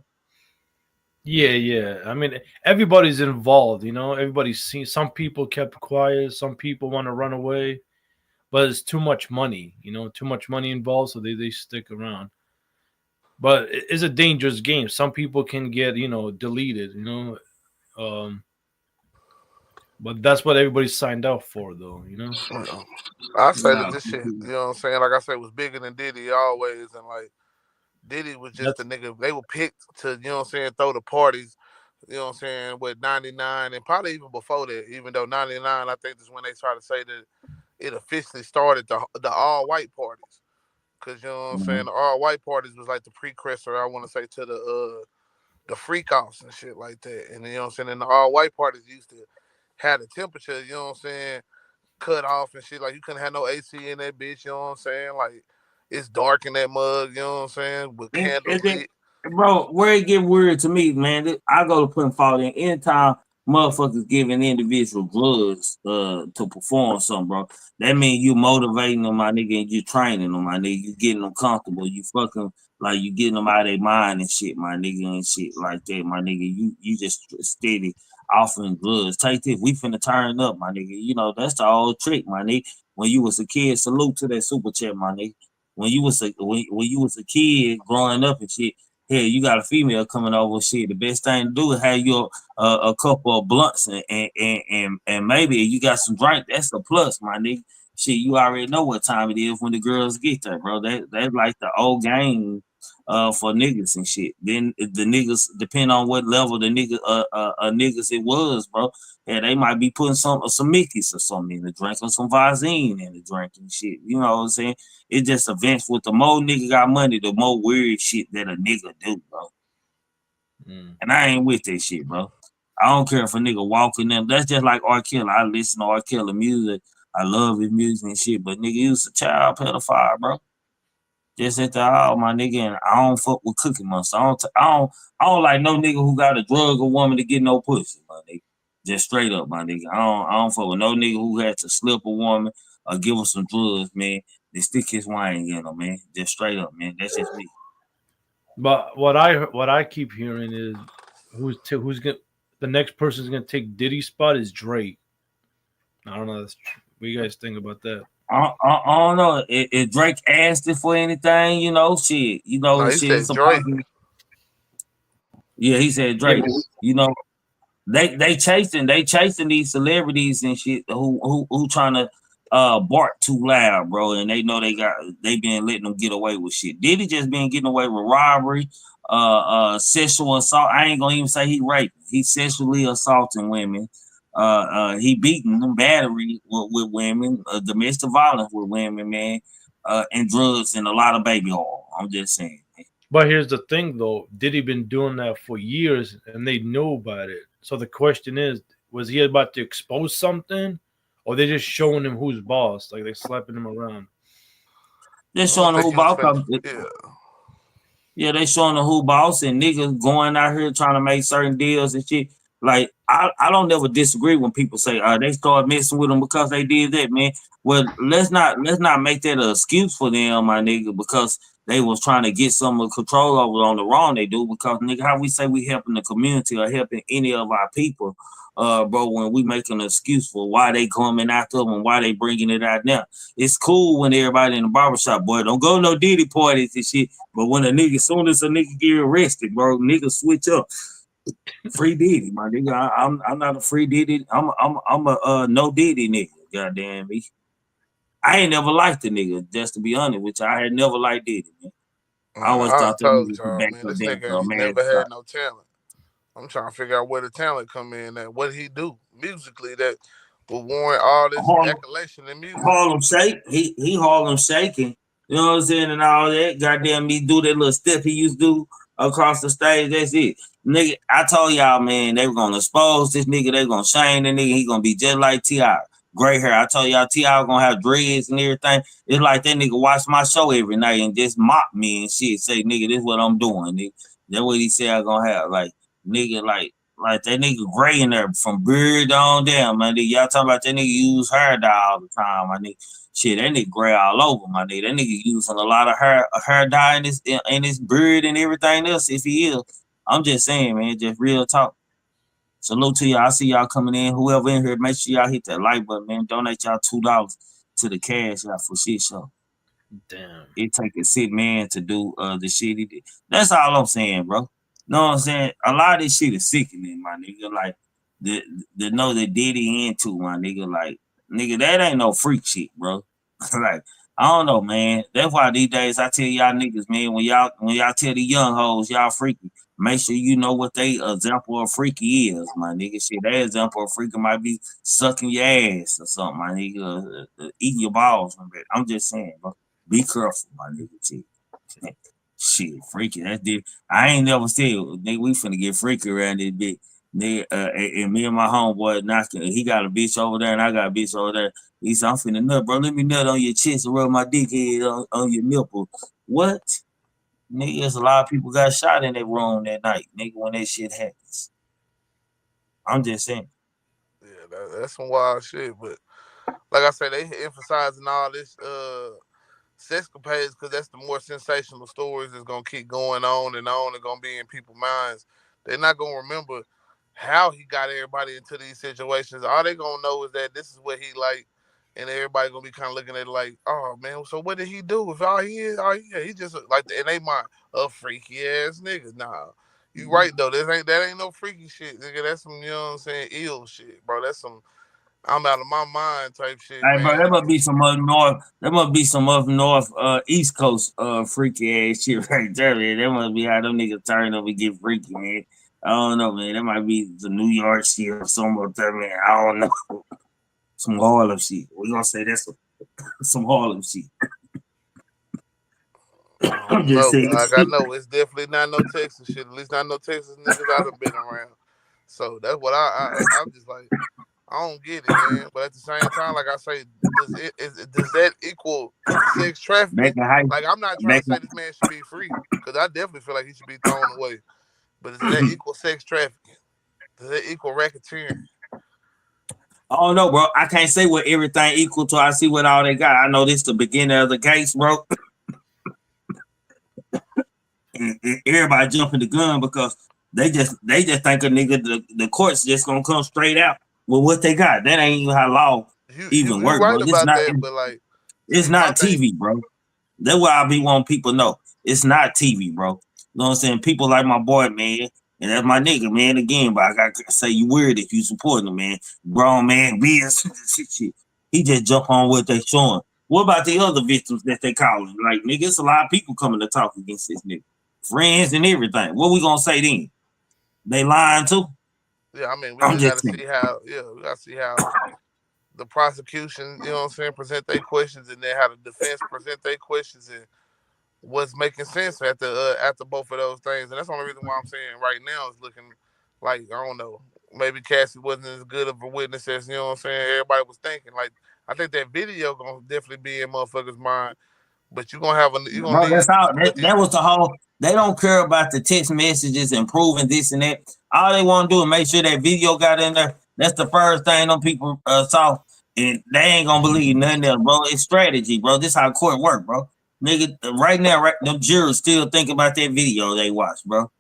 Yeah. I mean, everybody's involved, you know. Everybody's seen. Some people kept quiet. Some people want to run away, but it's too much money, you know. Too much money involved, so they stick around. But it's a dangerous game. Some people can get, you know, deleted, you know. But that's what everybody signed up for, though, you know. I say that this shit, you know what I'm saying? Like I said, was bigger than Diddy always, and like Diddy was just the nigga. They were picked to, you know what I'm saying, throw the parties. You know what I'm saying, with 99 and probably even before that, even though 99, I think is when they try to say that it officially started the all white parties. Cause you know what I'm saying, the all white parties was like the precursor, I want to say, to the freak offs and shit like that. And you know what I'm saying, and the all white parties used to have the temperature, you know what I'm saying, cut off and shit. Like you couldn't have no AC in that bitch, you know what I'm saying? Like it's dark in that mug, you know what I'm saying, with candles lit. Bro, where it get weird to me, man, I go to putting fault in anytime motherfuckers giving individual drugs to perform something, bro. That means you motivating them, my nigga, and you training them, my nigga. You getting them comfortable. You fucking like you getting them out of their mind and shit, my nigga, and shit like that, my nigga. You just steady offering drugs. Take this, we finna turn up, my nigga. You know, that's the old trick, my nigga. When you was a kid, salute to that super chat, my nigga. When you was a kid growing up and shit. Hey, you got a female coming over, shit. The best thing to do is have you a couple of blunts and maybe you got some drink. That's a plus, my nigga. Shit, you already know what time it is when the girls get there, bro. That's like the old game for niggas and shit. Then the niggas, depend on what level the niggas it was, bro. Yeah, they might be putting some Mickey's or something in the drink or some Visine in the drink and shit. You know what I'm saying? It just events with the more nigga got money, the more weird shit that a nigga do, bro. And I ain't with that shit, bro. I don't care if a nigga walking them. That's just like R. Kelly. I listen to R. Kelly music. I love his music and shit, but nigga, he was a child pedophile, bro. Just at the all, my nigga, and I don't fuck with Cookie Monster. I don't like no nigga who got to drug a woman to get no pussy, my nigga. Just straight up, my nigga. I don't fuck with no nigga who had to slip a woman or give her some drugs, man. They stick his wine in her, man. Just straight up, man. That's just me. But what I keep hearing is who's gonna the next person's gonna take Diddy's spot is Drake. I don't know. What do you guys think about that? I don't know. If Drake asked it for anything, you know, shit. You know, No, he shit. said Drake. Yeah, he said Drake. You know, they chasing these celebrities and shit who trying to bark too loud, bro, and they know they been letting them get away with shit. Diddy just been getting away with robbery, sexual assault. I ain't gonna even say he raped. He sexually assaulting women. He beating them, battery with women, domestic violence with women, man, and drugs and a lot of baby oil. I'm just saying. Man. But here's the thing, though. Diddy been doing that for years, and they know about it. So the question is, was he about to expose something, or they just showing him who's boss? Like they slapping him around. They're showing who boss. Yeah, they showing the who boss and niggas going out here trying to make certain deals and shit. Like I don't never disagree when people say they start messing with them because they did that, man. Well, let's not make that an excuse for them, my nigga, because they was trying to get some control over on the wrong they do. Because nigga, how we say we helping the community or helping any of our people, bro, when we make an excuse for why they coming after them and why they bringing it out now. It's cool when everybody in the barbershop, boy, don't go no Diddy parties and shit. But when soon as a nigga get arrested, bro, niggas switch up. Free Diddy, my nigga. I'm not a free Diddy. I'm a no Diddy nigga. Goddamn me. I ain't never liked the nigga. Just to be honest with you, I had never liked Diddy, man. I always thought that nigga man, this nigga ain't never had no talent. I'm trying to figure out where the talent come in at. What he do musically that will warrant all this accolation in music. Harlem Shake. He Harlem shaking. You know what I'm saying? And all that. Goddamn me do that little step he used to do across the stage. That's it. Nigga, I told y'all, man, they were gonna expose this nigga, they gonna shame the nigga, he gonna be just like T.I. Gray hair. I told y'all T.I. gonna have dreads and everything. It's like that nigga watch my show every night and just mock me and shit. Say, nigga, this is what I'm doing, nigga. That's what he said I gonna have. Like, nigga, like that nigga Gray in there from beard on down, man. Nigga, y'all talking about that nigga use hair dye all the time, my nigga. Shit, that nigga Gray all over, my nigga. That nigga using a lot of hair dye in his beard and everything else. If he is, I'm just saying, man, just real talk. Salute to y'all. I see y'all coming in. Whoever in here, make sure y'all hit that like button, man. Donate y'all $2 to the cash out for shit show. Damn. It take a sick man to do the shit he did. That's all I'm saying, bro. Know what I'm saying? A lot of this shit is sickening, my nigga. Like the know that Diddy into, my nigga. Like, nigga, that ain't no freak shit, bro. Like, I don't know, man. That's why these days I tell y'all niggas, man, when y'all tell the young hoes y'all freaky, make sure you know what they example of freaky is, my nigga. Shit, that example of freaky might be sucking your ass or something, my nigga. Eating your balls. I'm just saying, bro. Be careful, my nigga. Shit, shit freaky. That's it. I ain't never said, nigga, we finna get freaky around this bitch. Nigga, and me and my homeboy knocking. He got a bitch over there and I got a bitch over there. He said, I'm finna nut, bro. Let me nut on your chest and rub my dick head on your nipple. What? Nigga, there's a lot of people got shot in that room that night, nigga, when that shit happens. I'm just saying. Yeah, that's some wild shit. But like I said, they emphasizing all this sexcapades because that's the more sensational stories that's gonna keep going on and gonna be in people's minds. They're not gonna remember how he got everybody into these situations. All they gonna know is that this is what he like, and everybody gonna be kind of looking at it like, oh man, so what did he do? If all he is, he just like, and they mind a freaky ass nigga. Nah, you right though. That ain't no freaky shit, nigga. That's some, you know what I'm saying, ill shit, bro. That's some I'm out of my mind type shit, Hey, man. bro, there must be some up north. There must be some up north, East Coast, freaky ass shit right there, man. That must be how them niggas turn up and get freaky, man. I don't know, man. That might be the New York shit or something up there, man. I don't know. Some Harlem shit. We gonna say that's some Harlem shit. I'm just saying. Like, I know it's definitely not no Texas shit. At least not no Texas niggas I done been around. So that's what I'm just like, I don't get it, man. But at the same time, like I say, does that equal sex trafficking? Like, I'm not trying to say this man should be free, because I definitely feel like he should be thrown away. But does that equal sex trafficking? Does that equal racketeering? I don't know, bro. I can't say what everything equal to. I see what all they got. I know this the beginning of the case, bro. and everybody jumping the gun because they just think a nigga the court's just gonna come straight out with what they got. That ain't even how law even work, right bro. About that, but like, it's not TV, bro. That's why I be wanting people to know. It's not TV, bro. You know what I'm saying? People like my boy, man. And that's my nigga, man. Again, but I gotta say you weird if you supporting him, man. Grown man, shit. He just jump on what they showing. What about the other victims that they calling? Like, nigga, it's a lot of people coming to talk against this nigga. Friends and everything. What we gonna say then? They lying too? Yeah, I mean, we just gotta see how. Yeah, we gotta see how the prosecution, you know what I'm saying, present their questions, and then how the defense present their questions, and what's making sense after both of those things. And that's the only reason why I'm saying right now is looking like, I don't know, maybe Cassie wasn't as good of a witness as, you know what I'm saying, everybody was thinking. Like, I think that video gonna definitely be in motherfuckers' mind. But you're gonna have Bro, that's all. That was the whole. They don't care about the text messages and proving this and that. All they want to do is make sure that video got in there. That's the first thing them people saw, and they ain't gonna believe nothing else, bro. It's strategy, bro. This how court work, bro. Nigga, right now, them jurors still thinking about that video they watched, bro.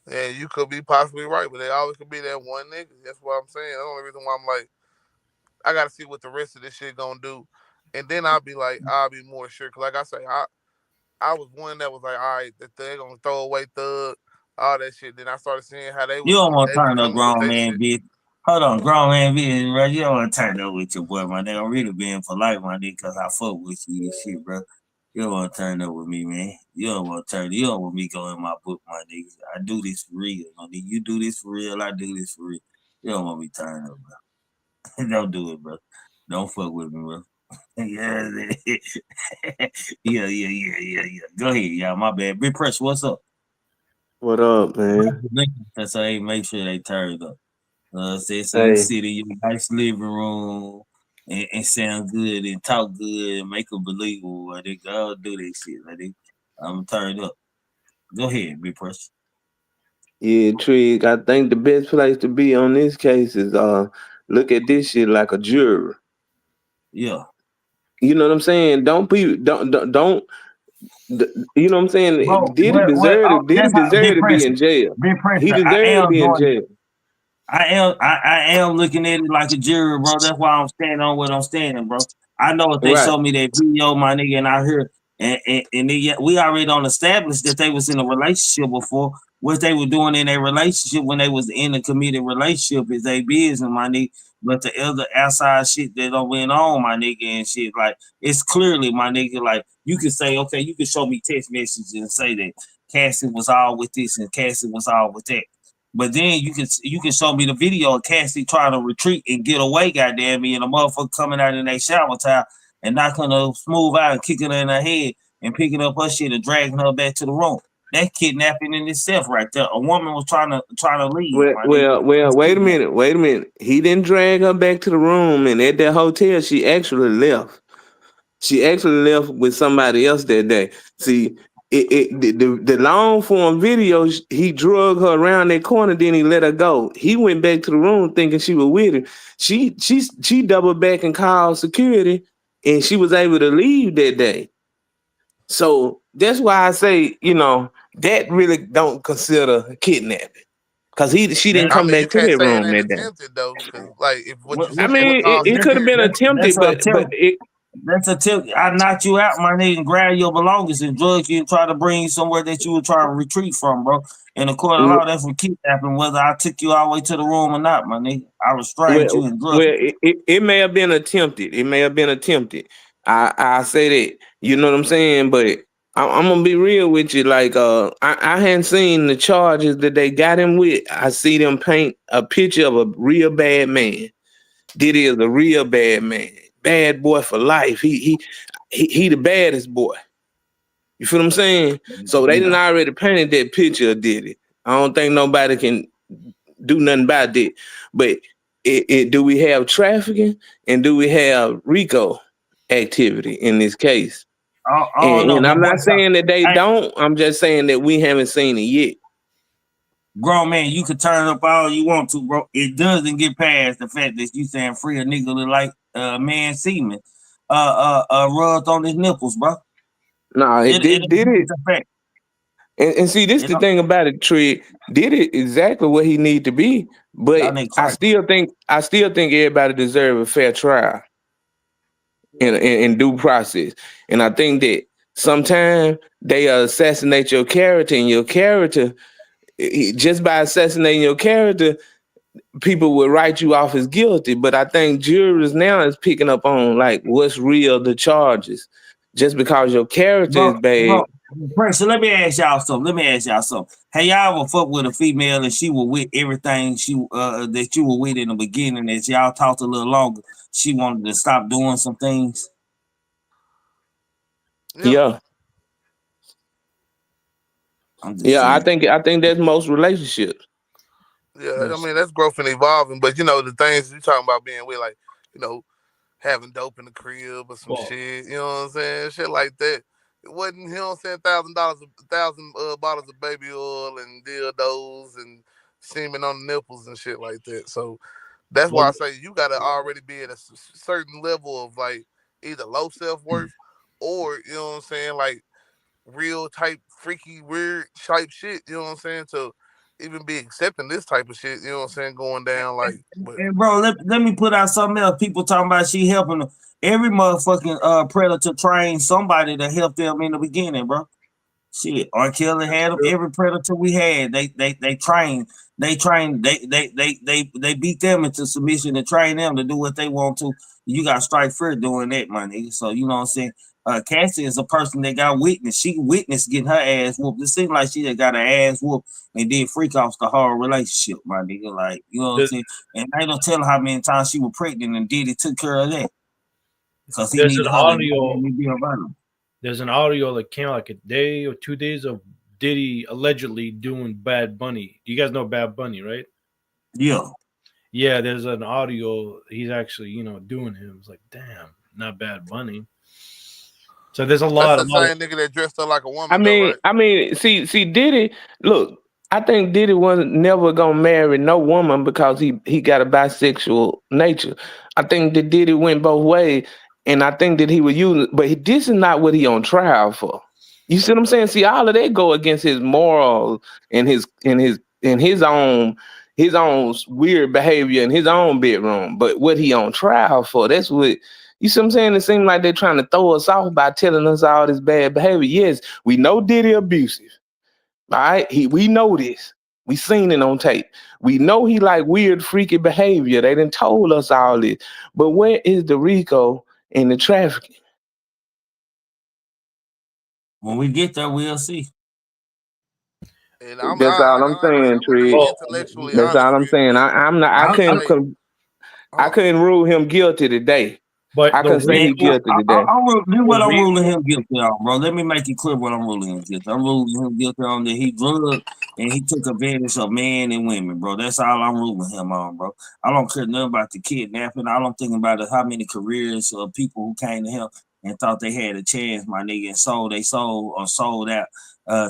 Yeah, you could be possibly right, but they always could be that one nigga. That's what I'm saying. That's the only reason why I'm like, I gotta see what the rest of this shit gonna do, and then I'll be more sure. Cause like I say, I was one that was like, all right, they're gonna throw away Thug, all that shit. Then I started seeing how they was. You don't want to turn up grown man, bitch. Hold on, grown man, bitch, bro. You don't want to turn up with your boy, my nigga. I'm really being for life, my nigga, because I fuck with you and shit, bro. You don't want to turn up with me, man. You don't want to turn. You don't want me go in my book, my nigga. I do this for real. You do this for real. I do this for real. You don't want me turn up, bro. Don't do it, bro. Don't fuck with me, bro. Yeah, yeah. Go ahead, y'all. My bad. Big Pressure, what's up? What up, man? That's how they make sure they turn up. So you Hey, sit in your nice living room and sound good and talk good and make them believable. They go do that shit. I'm turned up. Go ahead, Big Pressure. yeah, Trig. I think the best place to be on this case is look at this shit like a juror. Yeah. You know what I'm saying? Don't be don't. You know what I'm saying? Bro, Diddy deserve it. Diddy that's how deserve Big to be Pressure. in jail. Big He Pressure. deserved to be in jail. I am looking at it like a jury, bro. That's why I'm standing on what I'm standing, bro. I know if they Right. show me that video, my nigga, and I hear we already don't establish that they was in a relationship before. What they were doing in a relationship when they was in a committed relationship is they business, my nigga. But the other outside shit that don't went on, my nigga, and shit, like it's clearly, my nigga, like you can say, okay, you can show me text messages and say that Cassie was all with this and Cassie was all with that. But then you can show me the video of Cassie trying to retreat and get away, goddamn me, and a motherfucker coming out in their shower towel and knocking her smooth out and kicking her in her head and picking up her shit and dragging her back to the room. That's kidnapping in itself right there. A woman was trying to leave. Well, wait a minute. He didn't drag her back to the room, and at that hotel, she actually left. She actually left with somebody else that day. See, the long form video, he drug her around that corner, then he let her go. He went back to the room thinking she was with him. She doubled back and called security, and she was able to leave that day. So that's why I say, that really don't consider kidnapping. Cause she didn't come You back to can't that say it room ain't that day. attempted though, because like if what you I said was mean, it could have been attempted, but that's a tip. I knocked you out, my nigga, and grabbed your belongings and drug you and try to bring you somewhere that you were trying to retreat from, bro. And according to law, that's what kidnapping, whether I took you all the way to the room or not, my nigga. I restrained you and drugged you. It may have been attempted. It may have been attempted. I say that. You know what I'm saying? But I'm gonna be real with you. Like, I hadn't seen the charges that they got him with. I see them paint a picture of a real bad man. Diddy is a real bad man. Bad boy for life. He the baddest boy. You feel what I'm saying? So they didn't already painted that picture of Diddy. I don't think nobody can do nothing about that. But do we have trafficking and do we have RICO activity in this case? No, and I'm not saying that they Hey. don't. I'm just saying that we haven't seen it yet. Grown man, you can turn up all you want to, bro. It doesn't get past the fact that you saying free a nigga look like man semen rubbed on his nipples, bro. No, it did it. And see, this the thing about it, Trey. Did it exactly what he need to be, but I still think everybody deserve a fair trial and due process. And I think that sometimes they assassinate your character, and your character, just by assassinating your character, people will write you off as guilty. But I think juries now is picking up on like what's real, the charges. Just because your character is bad. So let me ask y'all something. Have y'all ever fucked with a female and she was with everything that you were with in the beginning? As y'all talked a little longer, she wanted to stop doing some things. Yeah. I think that's most relationships. Yeah, I mean that's growth and evolving, but the things you talking about being with, like, having dope in the crib or some shit, you know what I'm saying? Shit like that. It wasn't, you know what I'm saying, $1,000 bottles of baby oil and dildos and semen on the nipples and shit like that. So that's why I say you gotta already be at a certain level of like either low self-worth or, you know what I'm saying, like real type freaky weird type shit, you know what I'm saying, to even be accepting this type of shit, you know what I'm saying, going down like. And bro, let me put out something else. People talking about she helping them. Every motherfucking predator trained somebody to help them in the beginning, bro. Shit, R. Kelly had them. Every predator we had, they trained. They beat them into submission and train them to do what they want to. You got to strike first doing that, my nigga. So you know what I'm saying. Cassie is a person that got witnessed. She witnessed getting her ass whooped. It seems like she just got her ass whooped and then freak off the whole relationship, my nigga. Like, you know what I'm saying? And I don't tell her how many times she was pregnant and Diddy took care of that. Because he needed her to be around him. There's an audio that came out like a day or 2 days of Diddy allegedly doing Bad Bunny. You guys know Bad Bunny, right? Yeah. Yeah, there's an audio. He's actually, doing him. It's like, damn, not Bad Bunny. So there's a lot of. That's the same nigga that dressed up like a woman. I mean, see, Diddy. Look, I think Diddy was never gonna marry no woman because he got a bisexual nature. I think that Diddy went both ways, and I think that he was using. But this is not what he on trial for. You see what I'm saying? See, all of that go against his morals and his own weird behavior in his own bedroom. But what he on trial for? That's what. You see what I'm saying? It seems like they're trying to throw us off by telling us all this bad behavior. Yes, we know Diddy abusive. All right? We know this. We seen it on tape. We know he like weird, freaky behavior. They done told us all this. But where is the RICO and the trafficking? When we get there, we'll see. And that's all I'm saying, Tree. That's all I'm saying. I couldn't rule him guilty today. But I can say he guilty today. I'm ruling him guilty on, bro. Let me make it clear what I'm ruling him guilty. I'm ruling him guilty on that he drugged and he took advantage of men and women, bro. That's all I'm ruling him on, bro. I don't care nothing about the kidnapping. I don't think about how many careers of people who came to him and thought they had a chance, my nigga, and sold out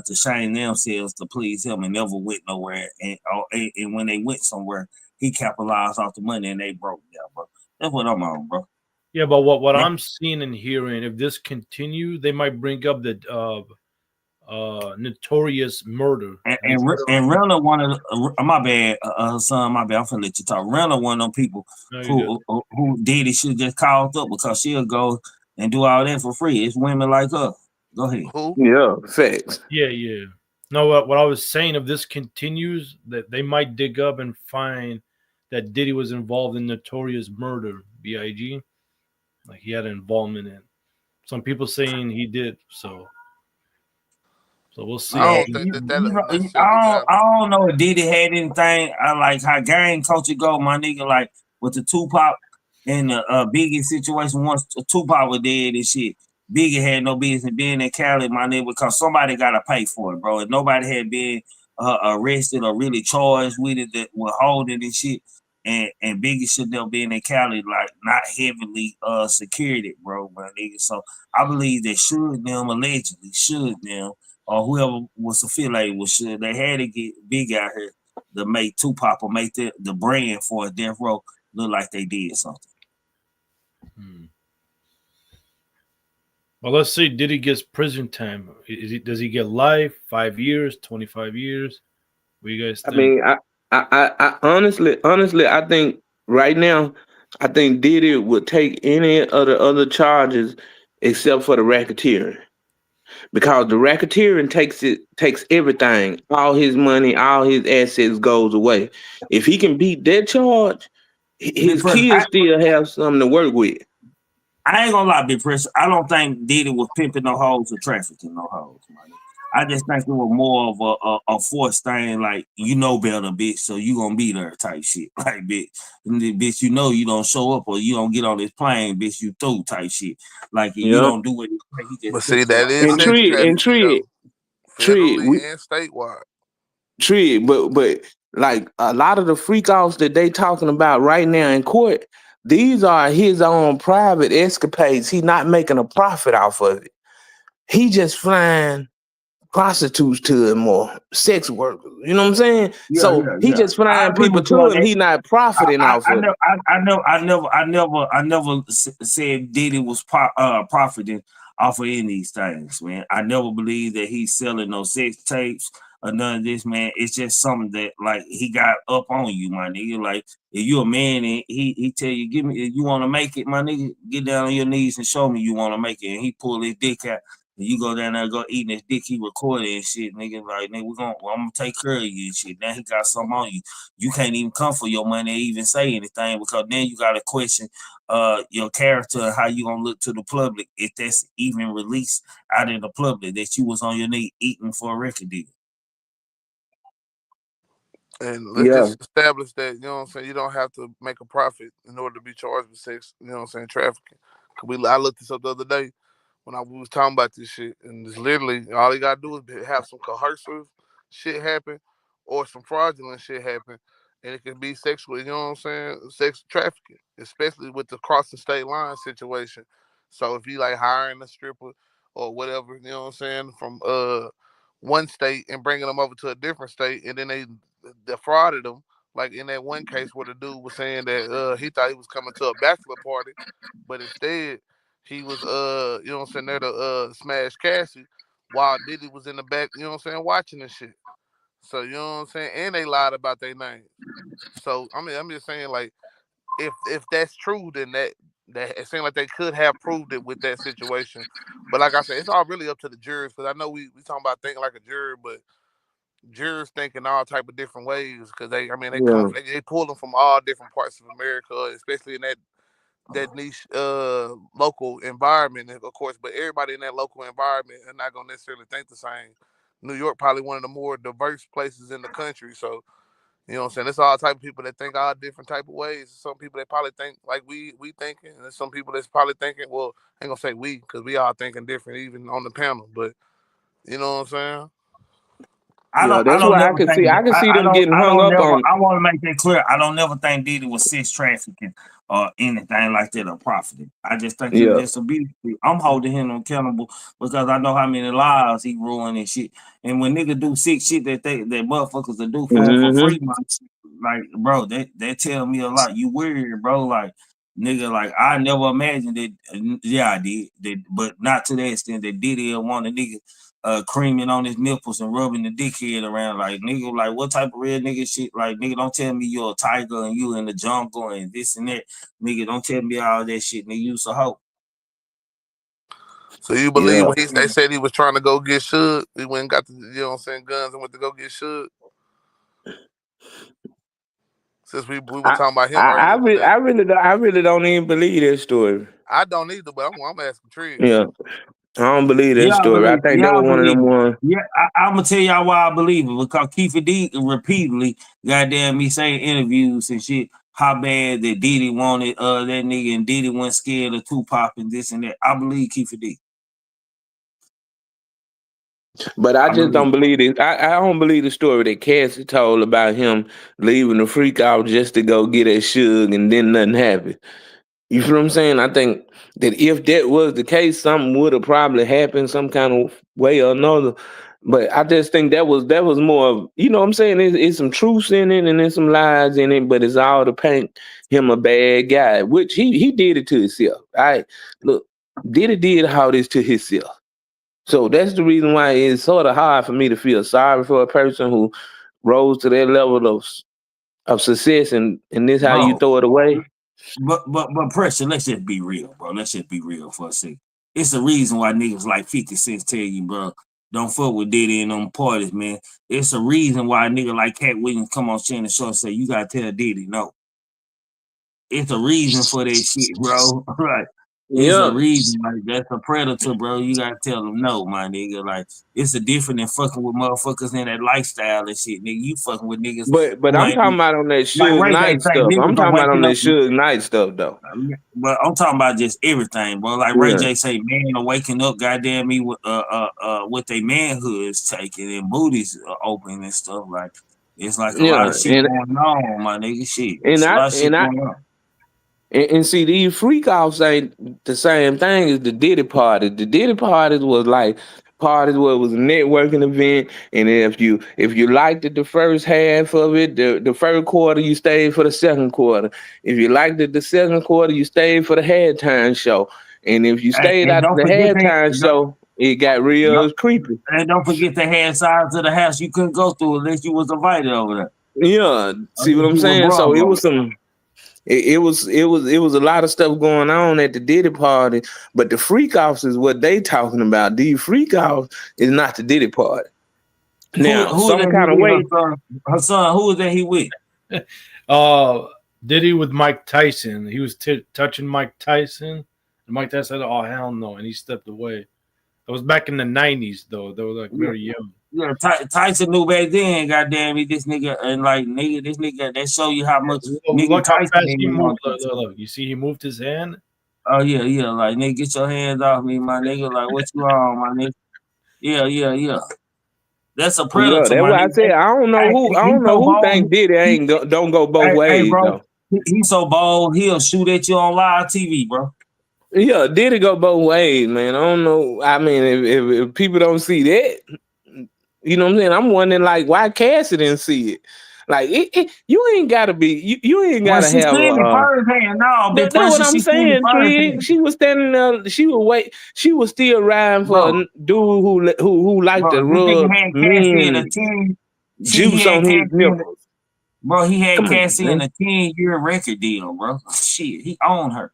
to shame themselves to please him and never went nowhere. And when they went somewhere, he capitalized off the money and they broke down, bro. That's what I'm on, bro. Yeah, but what I'm seeing and hearing, if this continues, they might bring up the notorious murder. And Rella one of my bad, son, my bad. I'm finna let you talk. Rella one of them people who Diddy should just called up because she'll go and do all that for free. It's women like her. Go ahead. Yeah, facts. Yeah. No, what I was saying, if this continues, that they might dig up and find that Diddy was involved in notorious murder, B.I.G. Like he had an involvement in. Some people saying he did, so we'll see. I don't know if Diddy had anything. I like how gang culture go, my nigga. Like with the Tupac and the Biggie situation. Once Tupac was dead and shit, Biggie had no business being in Cali, my nigga, because somebody got to pay for it, bro. And nobody had been arrested or really charged with it that were holding and shit. And Biggie should have been in Cali, like not heavily secured it, bro, my nigga. So I believe that Suge them, or whoever was affiliated with Suge, they had to get Big out here to make Tupac or make the brand for a death row look like they did something. Well, let's see. Diddy gets prison time. Does he get life? 5 years? 25 years? What do you guys think? I mean, I honestly, I think right now, I think Diddy would take any of the other charges except for the racketeering, because the racketeering takes everything, all his money, all his assets goes away. If he can beat that charge, his kids still have something to work with. I ain't gonna lie, Big Press. I don't think Diddy was pimping no hoes or trafficking no hoes, man. I just think it was more of a forced thing, like, you know better, bitch, so you gonna be there type shit. Like, bitch, you know you don't show up or you don't get on this plane, bitch, you through type shit. Like, you don't do what he just. But see, that is Tree, federally and statewide. Tree, but like a lot of the freak offs that they talking about right now in court, these are his own private escapades. He's not making a profit off of it. He just flying prostitutes to him or sex workers. You know what I'm saying? He just flying people to him. He not profiting off of it. I never said Diddy was profiting off of any of these things, man. I never believed that he's selling no sex tapes or none of this, man. It's just something that, like, he got up on you, my nigga. Like, if you're a man and he tell you, give me, if you want to make it, my nigga, get down on your knees and show me you want to make it. And he pull his dick out You go down there, go eating his dick, he recording and shit, nigga. Like, nigga, I'm gonna take care of you and shit. Now he got something on you. You can't even come for your money or even say anything because then you gotta question your character and how you gonna look to the public if that's even released out in the public that you was on your knee eating for a record deal. And let's just establish that, you know what I'm saying, you don't have to make a profit in order to be charged with sex, you know what I'm saying, trafficking. I looked this up the other day when we was talking about this shit, and it's literally all you gotta do is have some coercive shit happen or some fraudulent shit happen, and it can be sexual, you know what I'm saying, sex trafficking, especially with the crossing state line situation. So if you like hiring a stripper or whatever, you know what I'm saying, from one state and bringing them over to a different state, and then they defrauded them. Like in that one case where the dude was saying that he thought he was coming to a bachelor party, but instead he was you know what I'm saying, there to smash Cassie while Diddy was in the back, you know what I'm saying, watching this shit. So you know what I'm saying, and they lied about their names. So I mean, I'm just saying, like, if that's true, then that it seemed like they could have proved it with that situation. But like I said, it's all really up to the jurors, because I know we talking about thinking like a juror, but jurors think in all type of different ways, because they pull them from all different parts of America, especially in that niche local environment, of course. But everybody in that local environment are not gonna necessarily think the same. New York probably one of the more diverse places in the country, so you know what I'm saying, it's all type of people that think all different type of ways. Some people that probably think like we thinking, and there's some people that's probably thinking, well, I ain't gonna say we, because we all thinking different even on the panel, but you know what I'm saying. I don't never think I can see them getting hung up on. I want to make that clear. I don't never think Diddy was sex trafficking or anything like that or profiting. I just think he was just abused. I'm holding him accountable because I know how many lives he ruined and shit. And when niggas do sick shit that motherfuckers will do for free, like, bro, that tell me a lot. You weird, bro. Like, nigga, like, I never imagined that. Yeah, I did. But not to the extent that Diddy want a nigga creaming on his nipples and rubbing the dickhead around. Like, nigga, like, what type of real nigga shit? Like, nigga, don't tell me you're a tiger and you in the jungle and this and that. Nigga, don't tell me all that shit. Nigga, you a hoe. So you believe when they said he was trying to go get Suge, he went and got the, you know what I'm saying, guns and went to go get Suge? Since we were talking about him earlier. I really don't even believe that story. I don't either, but I'm asking Trigg. Yeah. I don't believe that story. I think that was one of them ones. Yeah, I'm gonna tell y'all why I believe it, because Keith D repeatedly goddamn me saying interviews and shit how bad that Diddy wanted that nigga, and Diddy wasn't scared of Tupac and this and that. I believe Keith D. But I just don't believe it. I don't believe the story that Cassie told about him leaving the freak out just to go get at Suge and then nothing happened. You feel what I'm saying? I think that if that was the case, something would have probably happened some kind of way or another. But I just think that was more of, you know what I'm saying? It's some truth in it and there's some lies in it, but it's all to paint him a bad guy, which he did it to himself. Look, Diddy did all this to himself. So that's the reason why it's sort of hard for me to feel sorry for a person who rose to that level of success, and this how you throw it away. But pressure, let's just be real, bro. Let's just be real for a second. It's the reason why niggas like 50 Cent tell you, bro, don't fuck with Diddy in them parties, man. It's a reason why a nigga like Cat Williams come on Shannon Show and say, you gotta tell Diddy no. It's a reason for that shit, bro. Right. It's a reason, like, that's a predator, bro. You gotta tell them no, my nigga. Like, it's a different than fucking with motherfuckers in that lifestyle and shit, nigga. You fucking with niggas. But I'm talking about on that Suge Knight stuff. I'm talking about on that Suge Knight stuff, though. But I'm talking about just everything, bro. Like Ray J say, man are waking up, goddamn me, with their manhoods taken and booties open and stuff. Like, it's like a lot of shit going on, my nigga. Shit, it's a lot of shit going on. And see, these freak offs ain't the same thing as the Diddy party. The Diddy parties was like parties where it was a networking event, and if you liked it the first half of it, the first quarter, you stayed for the second quarter. If you liked it the second quarter, you stayed for the halftime show. And if you stayed after the halftime show, it got real creepy. And don't forget the hand sides of the house you couldn't go through unless you was invited over there. Yeah, see what I'm saying? So it was some. It was a lot of stuff going on at the Diddy party, but the freak offs is what they talking about. The freak offs is not the Diddy party. Now, who some kind of way, her son, who was that he with? Diddy with Mike Tyson. He was touching Mike Tyson, and Mike Tyson said, "Oh hell no," and he stepped away. It was back in the 90s, though. They were like very young. Yeah, Tyson knew back then. Goddamn it, this nigga and like nigga, this nigga. That show you how much nigga Look how Tyson fast he moved. look. Look, you see, he moved his hand. Oh yeah, like nigga, get your hands off me, my nigga. Like what you on, my nigga? Yeah. That's a predator. Yeah, that's why I said I don't know who think Diddy ain't don't go both ways, bro. though. He's so bold, he'll shoot at you on live TV, bro. Yeah, Diddy go both ways, man. I don't know. I mean, if people don't see that, you know what I'm saying? I'm wondering, like, why Cassie didn't see it. Like, you ain't gotta be. You ain't gotta have. First hand, no, that's what I'm saying, Twig. She was standing there. She was wait. She was still riding for a dude who liked to rub juice on his nipples. Bro, he had Cassie in a 10-year record deal, bro. Shit, he owned her.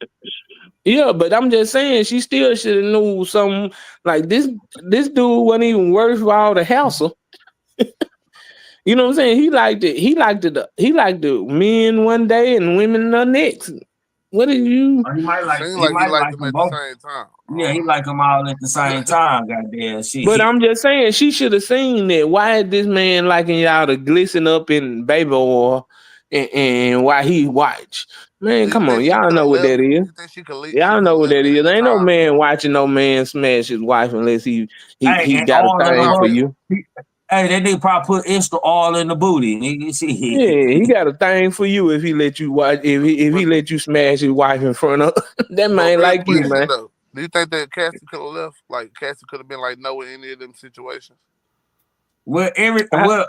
Yeah, but I'm just saying she still should have knew something like this. This dude wasn't even worth all the hassle. You know what I'm saying? He liked the men one day and women the next. What did you? He might like them at the same time. Yeah, he like them all at the same time. Goddamn shit. But I'm just saying she should have seen that. Why is this man liking y'all to glisten up in baby oil and why he watch? Man, come on, y'all know what that is. Y'all know what that is. Ain't no man watching no man smash his wife unless he got a thing for you. Hey, that nigga probably put extra oil in the booty. Nigga. Yeah, he got a thing for you if he let you watch. If he let you smash his wife in front of that man like you, man. Do you think that Cassie could have left? Like Cassie could have been like no in any of them situations? Well, bro,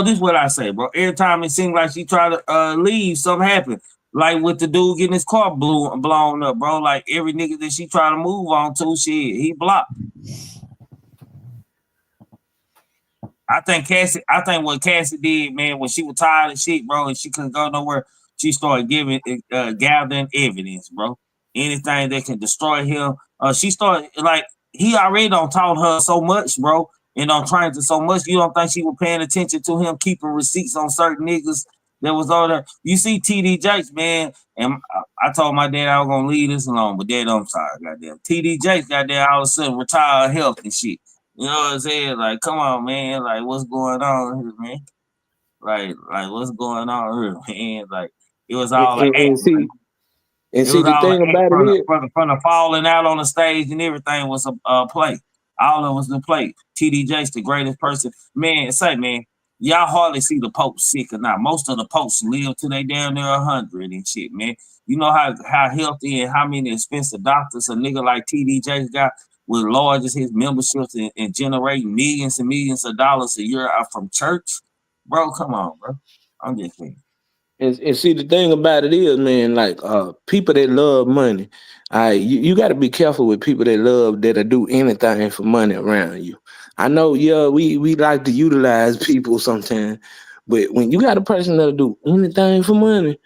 this is what I say, bro. Every time it seems like she try to leave, something happen. Like with the dude getting his car blown up, bro. Like every nigga that she try to move on to, shit, he blocked. I think what Cassie did, man, when she was tired of shit, bro, and she couldn't go nowhere, she started gathering evidence, bro. Anything that can destroy him. She started like he already don't taught her so much, bro, and on trying to so much. You don't think she was paying attention to him keeping receipts on certain niggas that was on there? You see TD Jakes, man, and I told my dad I was gonna leave this alone, but dad, I'm sorry, goddamn. TD Jakes, goddamn, all of a sudden retired health and shit. You know what I'm saying? Like, come on, man. Like, what's going on here, man? Like, what's going on here, man? Like, it was all an act. And see the thing about it from the falling out on the stage and everything was a play. All of it was the play. TD Jakes, the greatest person. Man, y'all hardly see the Pope sick or not. Most of the Popes live till they down there 100 and shit, man. You know how healthy and how many expensive doctors a nigga like TD Jakes got with large as his memberships and generating millions and millions of dollars a year out from church? Bro, come on, bro. I'm just saying. And see the thing about it is, man, like people that love money, you got to be careful with people that'll do anything for money around you. I know, we like to utilize people sometimes, but when you got a person that'll do anything for money,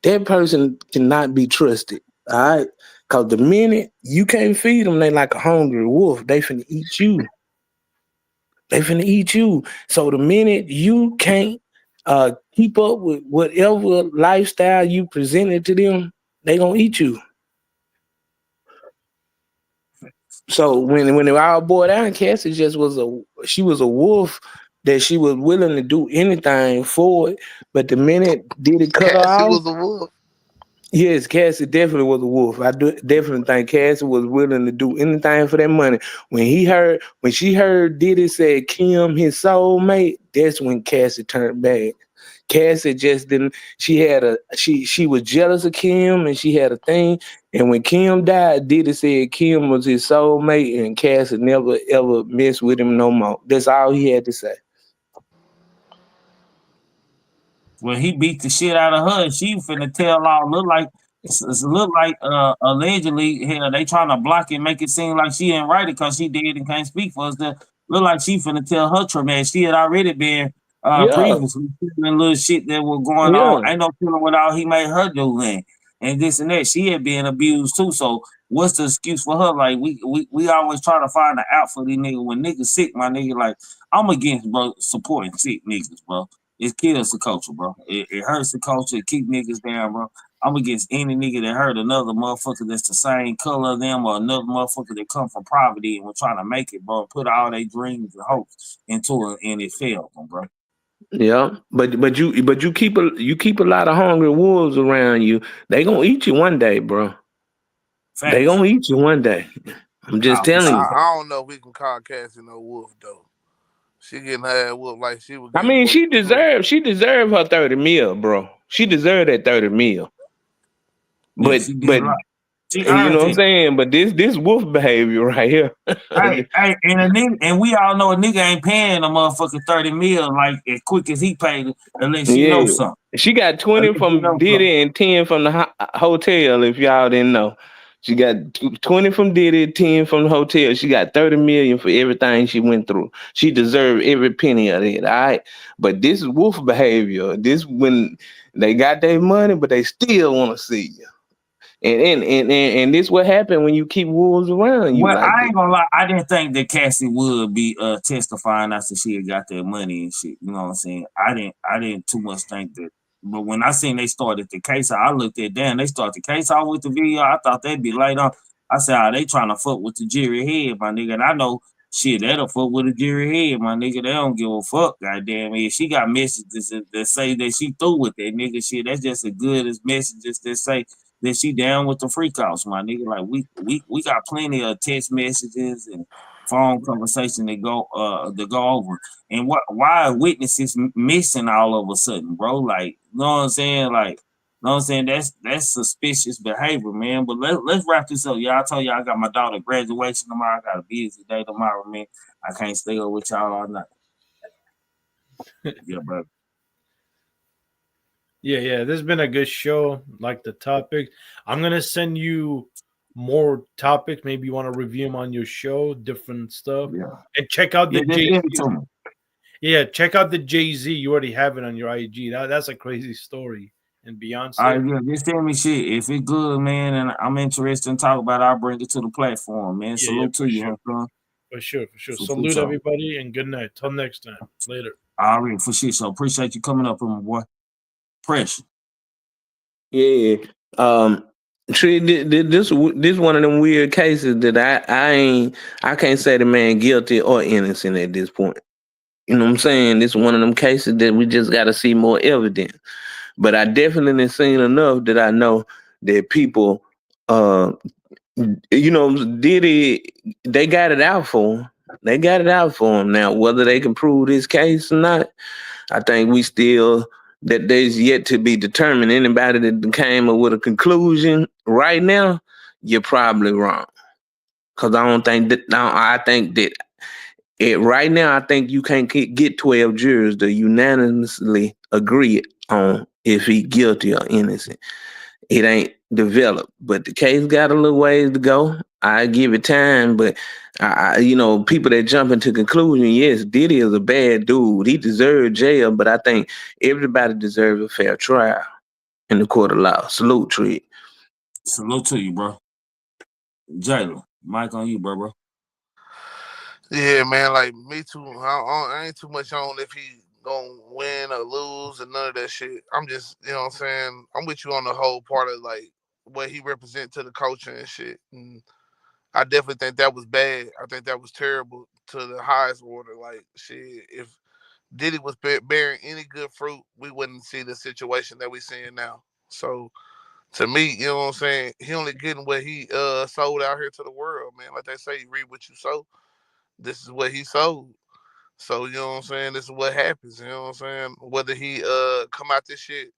that person cannot be trusted. All right. Because the minute you can't feed them, they like a hungry wolf. They finna eat you. So the minute you can't keep up with whatever lifestyle you presented to them, they gonna eat you. So when it all boiled down, Cassie was a wolf that she was willing to do anything for it. But the minute Diddy cut her off, was a wolf. Yes, Cassie definitely was a wolf. I definitely think Cassie was willing to do anything for that money. When she heard Diddy say Kim his soulmate, that's when Cassie turned back. Cassie just didn't. She was jealous of Kim and she had a thing. And when Kim died, Diddy said Kim was his soulmate and Cassie never ever messed with him no more. That's all he had to say. When he beat the shit out of her, and she finna tell all look like allegedly hell they trying to block it, make it seem like she ain't right because she did and can't speak for us. Look like she finna tell her traumatic. She had already been Yeah, previously and little shit that was going on. yeah. Ain't no feeling what all he made her do and this and that. She had been abused too. So what's the excuse for her? Like we always try to find an out for these niggas. When niggas sick, my nigga, like I'm against bro supporting sick niggas, bro. It kills the culture, bro. It hurts the culture. It keep niggas down, bro. I'm against any nigga that hurt another motherfucker that's the same color of them or another motherfucker that come from poverty and was trying to make it, bro. Put all their dreams and hopes into it and it failed them, bro. Yeah, but you keep a lot of hungry wolves around you. They gonna eat you one day, bro. They Facts. gonna eat you one day. I'm just Nah, for telling sure. you. I don't know if we can call Cassie no wolf though. She getting her ass whooped like she was I getting mean, whooped. she deserved her 30 mil, bro. She deserved that 30 mil. Yeah, But she did but right. She you earned know what I'm it. saying? But this wolf behavior right here. Hey, and a nigga, and we all know a nigga ain't paying a motherfucker 30 mil like as quick as he paid it unless she knows Yeah. something. She got 20 Unless she from knows something. Diddy and 10 from the hotel, if y'all didn't know. She got 20 from Diddy, 10 from the hotel. She got 30 million for everything she went through. She deserved every penny of it, all right? But this is wolf behavior. This when they got their money, but they still want to see you. And this what happened when you keep wolves around you Well, like I this. ain't gonna lie. I didn't think that Cassie would be testifying after she had got that money and shit. You know what I'm saying? I didn't too much think that. But when I seen they started the case out, I looked at damn, they started the case out with the video. I thought they'd be late on. I said, they trying to fuck with the jury head, my nigga. And I know shit, that'll fuck with the jury head, my nigga. They don't give a fuck, goddamn. If she got messages that say that she through with that nigga shit, that's just as good as messages that say that she down with the freak outs, my nigga. Like we got plenty of text messages and phone conversation that go over. And why are witnesses missing all of a sudden, bro? Like, you know what I'm saying? Like, you know what I'm saying? That's suspicious behavior, man. But let's wrap this up. Y'all, I told y'all I got my daughter graduation tomorrow. I got a busy day tomorrow, man. I can't stay up with y'all all night. Yeah, bro. Yeah. This has been a good show. Like the topic. I'm gonna send you more topics. Maybe you want to review them on your show, different stuff. Yeah. And check out the Yeah, just give it to me. Yeah, check out the Jay-Z. You already have it on your IG. That's a crazy story. And Beyonce. All right, yeah, just tell me shit. If it good, man, and I'm interested in talk about it, I'll bring it to the platform, man. Yeah, Salute to you, huh, son? For sure. For Salute sure. everybody and good night. Till next time. Later. All right, for shit. So appreciate you coming up, my boy. Pressure. Yeah. See, this one of them weird cases that I can't say the man guilty or innocent at this point. You know what I'm saying? This is one of them cases that we just got to see more evidence. But I definitely seen enough that I know that people, Diddy, they got it out for him. They got it out for him. Now, whether they can prove this case or not, I think that there's yet to be determined. Anybody that came up with a conclusion right now, you're probably wrong. Because I think that right now, I think you can't get 12 jurors to unanimously agree on if he guilty or innocent. It ain't developed, but the case got a little ways to go. I give it time, but people that jump into conclusion, yes, Diddy is a bad dude. He deserved jail, but I think everybody deserves a fair trial in the court of law. Salute, Treat. Salute to you, bro. Jayla, mic on you, bro. Yeah, man, like me too. I ain't too much on if he gonna win or lose and none of that shit. I'm just, you know what I'm saying? I'm with you on the whole part of like what he represent to the culture and shit. And I definitely think that was bad. I think that was terrible to the highest order. Like shit, if Diddy was bearing any good fruit, we wouldn't see the situation that we seeing now. So to me, you know what I'm saying? He only getting what he sold out here to the world, man. Like they say, you reap what you sow. This is what he sold. So you know what I'm saying? This is what happens. You know what I'm saying? Whether he come out this shit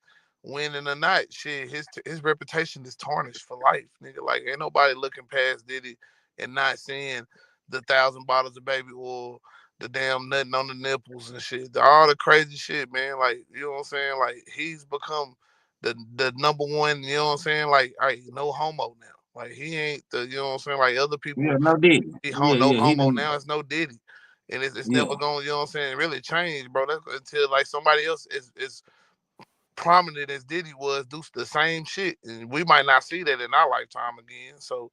winning or not, shit, his reputation is tarnished for life, nigga. Like ain't nobody looking past Diddy and not seeing the 1,000 bottles of baby oil, the damn nothing on the nipples and shit, all the crazy shit, man. Like you know what I'm saying? Like he's become the number one. You know what I'm saying? Like, no homo now. Like he ain't the, you know what I'm saying? Like other Yeah, people, no Diddy. he Yeah, no he homo didn't. now. It's no Diddy. and it's never going, you know what I'm saying, really change, bro. That's until like somebody else is prominent as Diddy was, do the same shit, and we might not see that in our lifetime again. So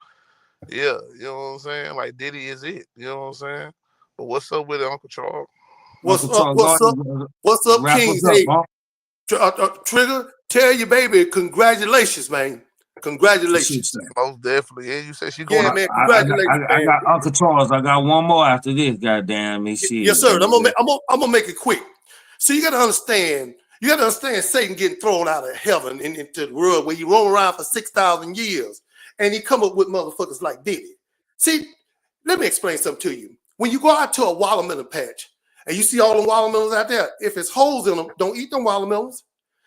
yeah, you know what I'm saying? Like Diddy is it, you know what I'm saying? But what's up with it, Uncle Charles? What's up, Kings? Hey, Trigger, tell your baby congratulations, man. Congratulations. Most definitely. And you said she going. Yeah, man. Congratulations, I got Uncle Charles. I got one more after this. Goddamn me, shit. Yes, sir. I'm gonna make it quick. So you gotta understand. Satan getting thrown out of heaven into the world where he roam around for 6,000 years, and he come up with motherfuckers like Diddy. See, let me explain something to you. When you go out to a watermelon patch and you see all the watermelons out there, if it's holes in them, don't eat them watermelons.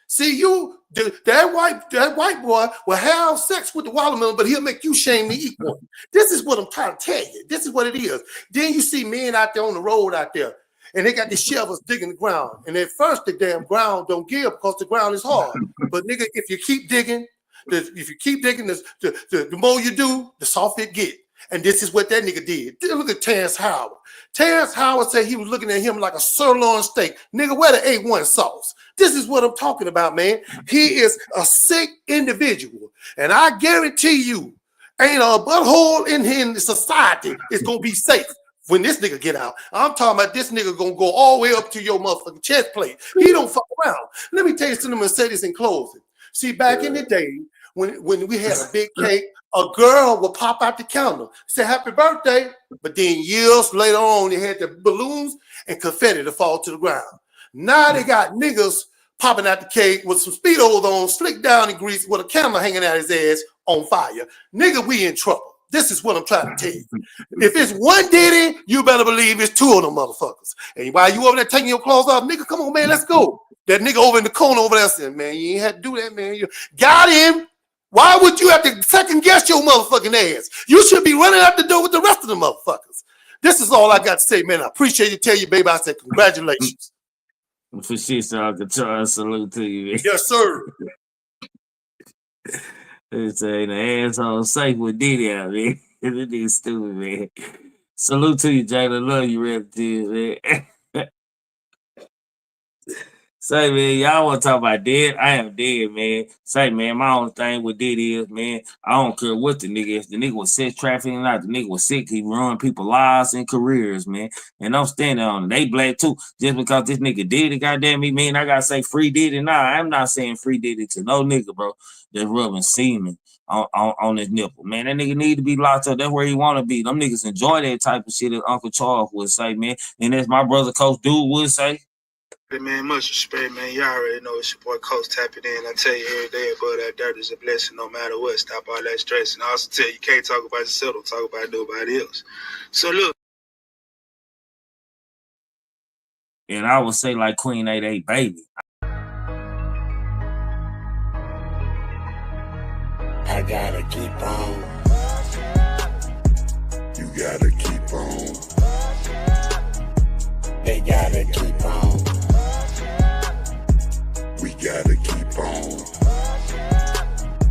See, that white boy will have sex with the watermelon, but he'll make you shame to eat one. This is what I'm trying to tell you. This is what it is. Then you see men out there on the road out there, and they got the shovels digging the ground. And at first, the damn ground don't give because the ground is hard. But nigga, if you keep digging, the more you do, the softer it get. And this is what that nigga did. Look at Terrence Howard. Terrence Howard said he was looking at him like a sirloin steak. Nigga, where the A1 sauce? This is what I'm talking about, man. He is a sick individual. And I guarantee you, ain't a butthole in the society is going to be safe when this nigga get out. I'm talking about this nigga going to go all the way up to your motherfucking chest plate. He don't fuck around. Let me tell you something and say this in closing. See, back in the day, when we had a big cake, a girl would pop out the counter, say happy birthday, but then years later on, they had the balloons and confetti to fall to the ground. Now they got niggas popping out the cake with some Speedos on, slick down in grease with a camera hanging out his ass on fire. Nigga, we in trouble. This is what I'm trying to tell you. If it's one Diddy, you better believe it's two of them motherfuckers. And while you over there taking your clothes off, nigga, come on, man, let's go. That nigga over in the corner over there saying, man, you ain't had to do that, man. You got him. Why would you have to second guess your motherfucking ass? You should be running out the door with the rest of the motherfuckers. This is all I got to say, man. I appreciate you. Tell you, baby, I said congratulations. For shit, so I can charge salute to you, man. Yes, sir. It's an asshole safe with Diddy out, man. This nigga stupid, man. Salute to you, Jada. Love you, reptile, man. Say, man, y'all want to talk about dead? I am dead, man. Say, man, my only thing with Diddy is, man, I don't care what the nigga is. The nigga was sex trafficking or not. The nigga was sick. He ruined people's lives and careers, man. And I'm standing on it. They black too. Just because this nigga did it, goddamn me, man, I got to say free Diddy. Nah, I'm not saying free Diddy to no nigga, bro, that's rubbing semen on his nipple. Man, that nigga need to be locked up. That's where he want to be. Them niggas enjoy that type of shit, as Uncle Charles would say, man. And as my brother Coach Dude would say, Hey man, much respect, man. Y'all already know it's your boy Coach tapping in. I tell you every day, above that dirt is a blessing no matter what. Stop all that stress. And I also tell you can't talk about yourself, don't talk about nobody else. So look. And I would say like Queen 88, baby. I gotta keep on. You gotta keep on. They gotta keep on. We gotta keep on.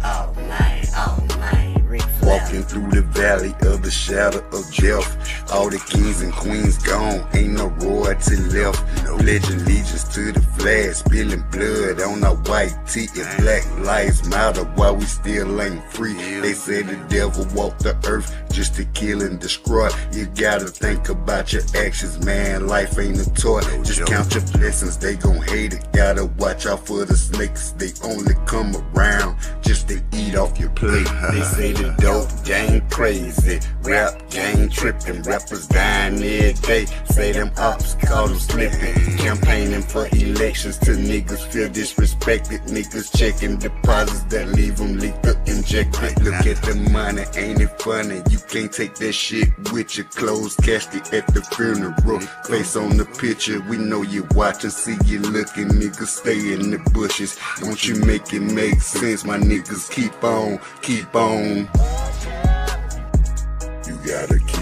All night, Rick Walking through the valley of the shadow of death. All the kings and queens gone, ain't no royalty left. Pledging allegiance to the flag, spilling blood on our white tee and black lives matter while we still ain't free. They say the devil walked the earth just to kill and destroy. You gotta think about your actions, man. Life ain't a toy. Just count your blessings, they gon' hate it. Gotta watch out for the snakes, they only come around just to eat off your plate. They say the dope game crazy, rap game tripping, rappers dying every day. Say them ops call them slipping, campaigning for elections till niggas feel disrespected. Niggas checking deposits that leave them lethal injected. Look at the money, ain't it funny? You can't take that shit with your closed casket at the funeral. Face on the picture, we know you watching, see you looking, niggas stay in the bushes. Don't you make it make sense, my niggas, keep on, keep on. You gotta keep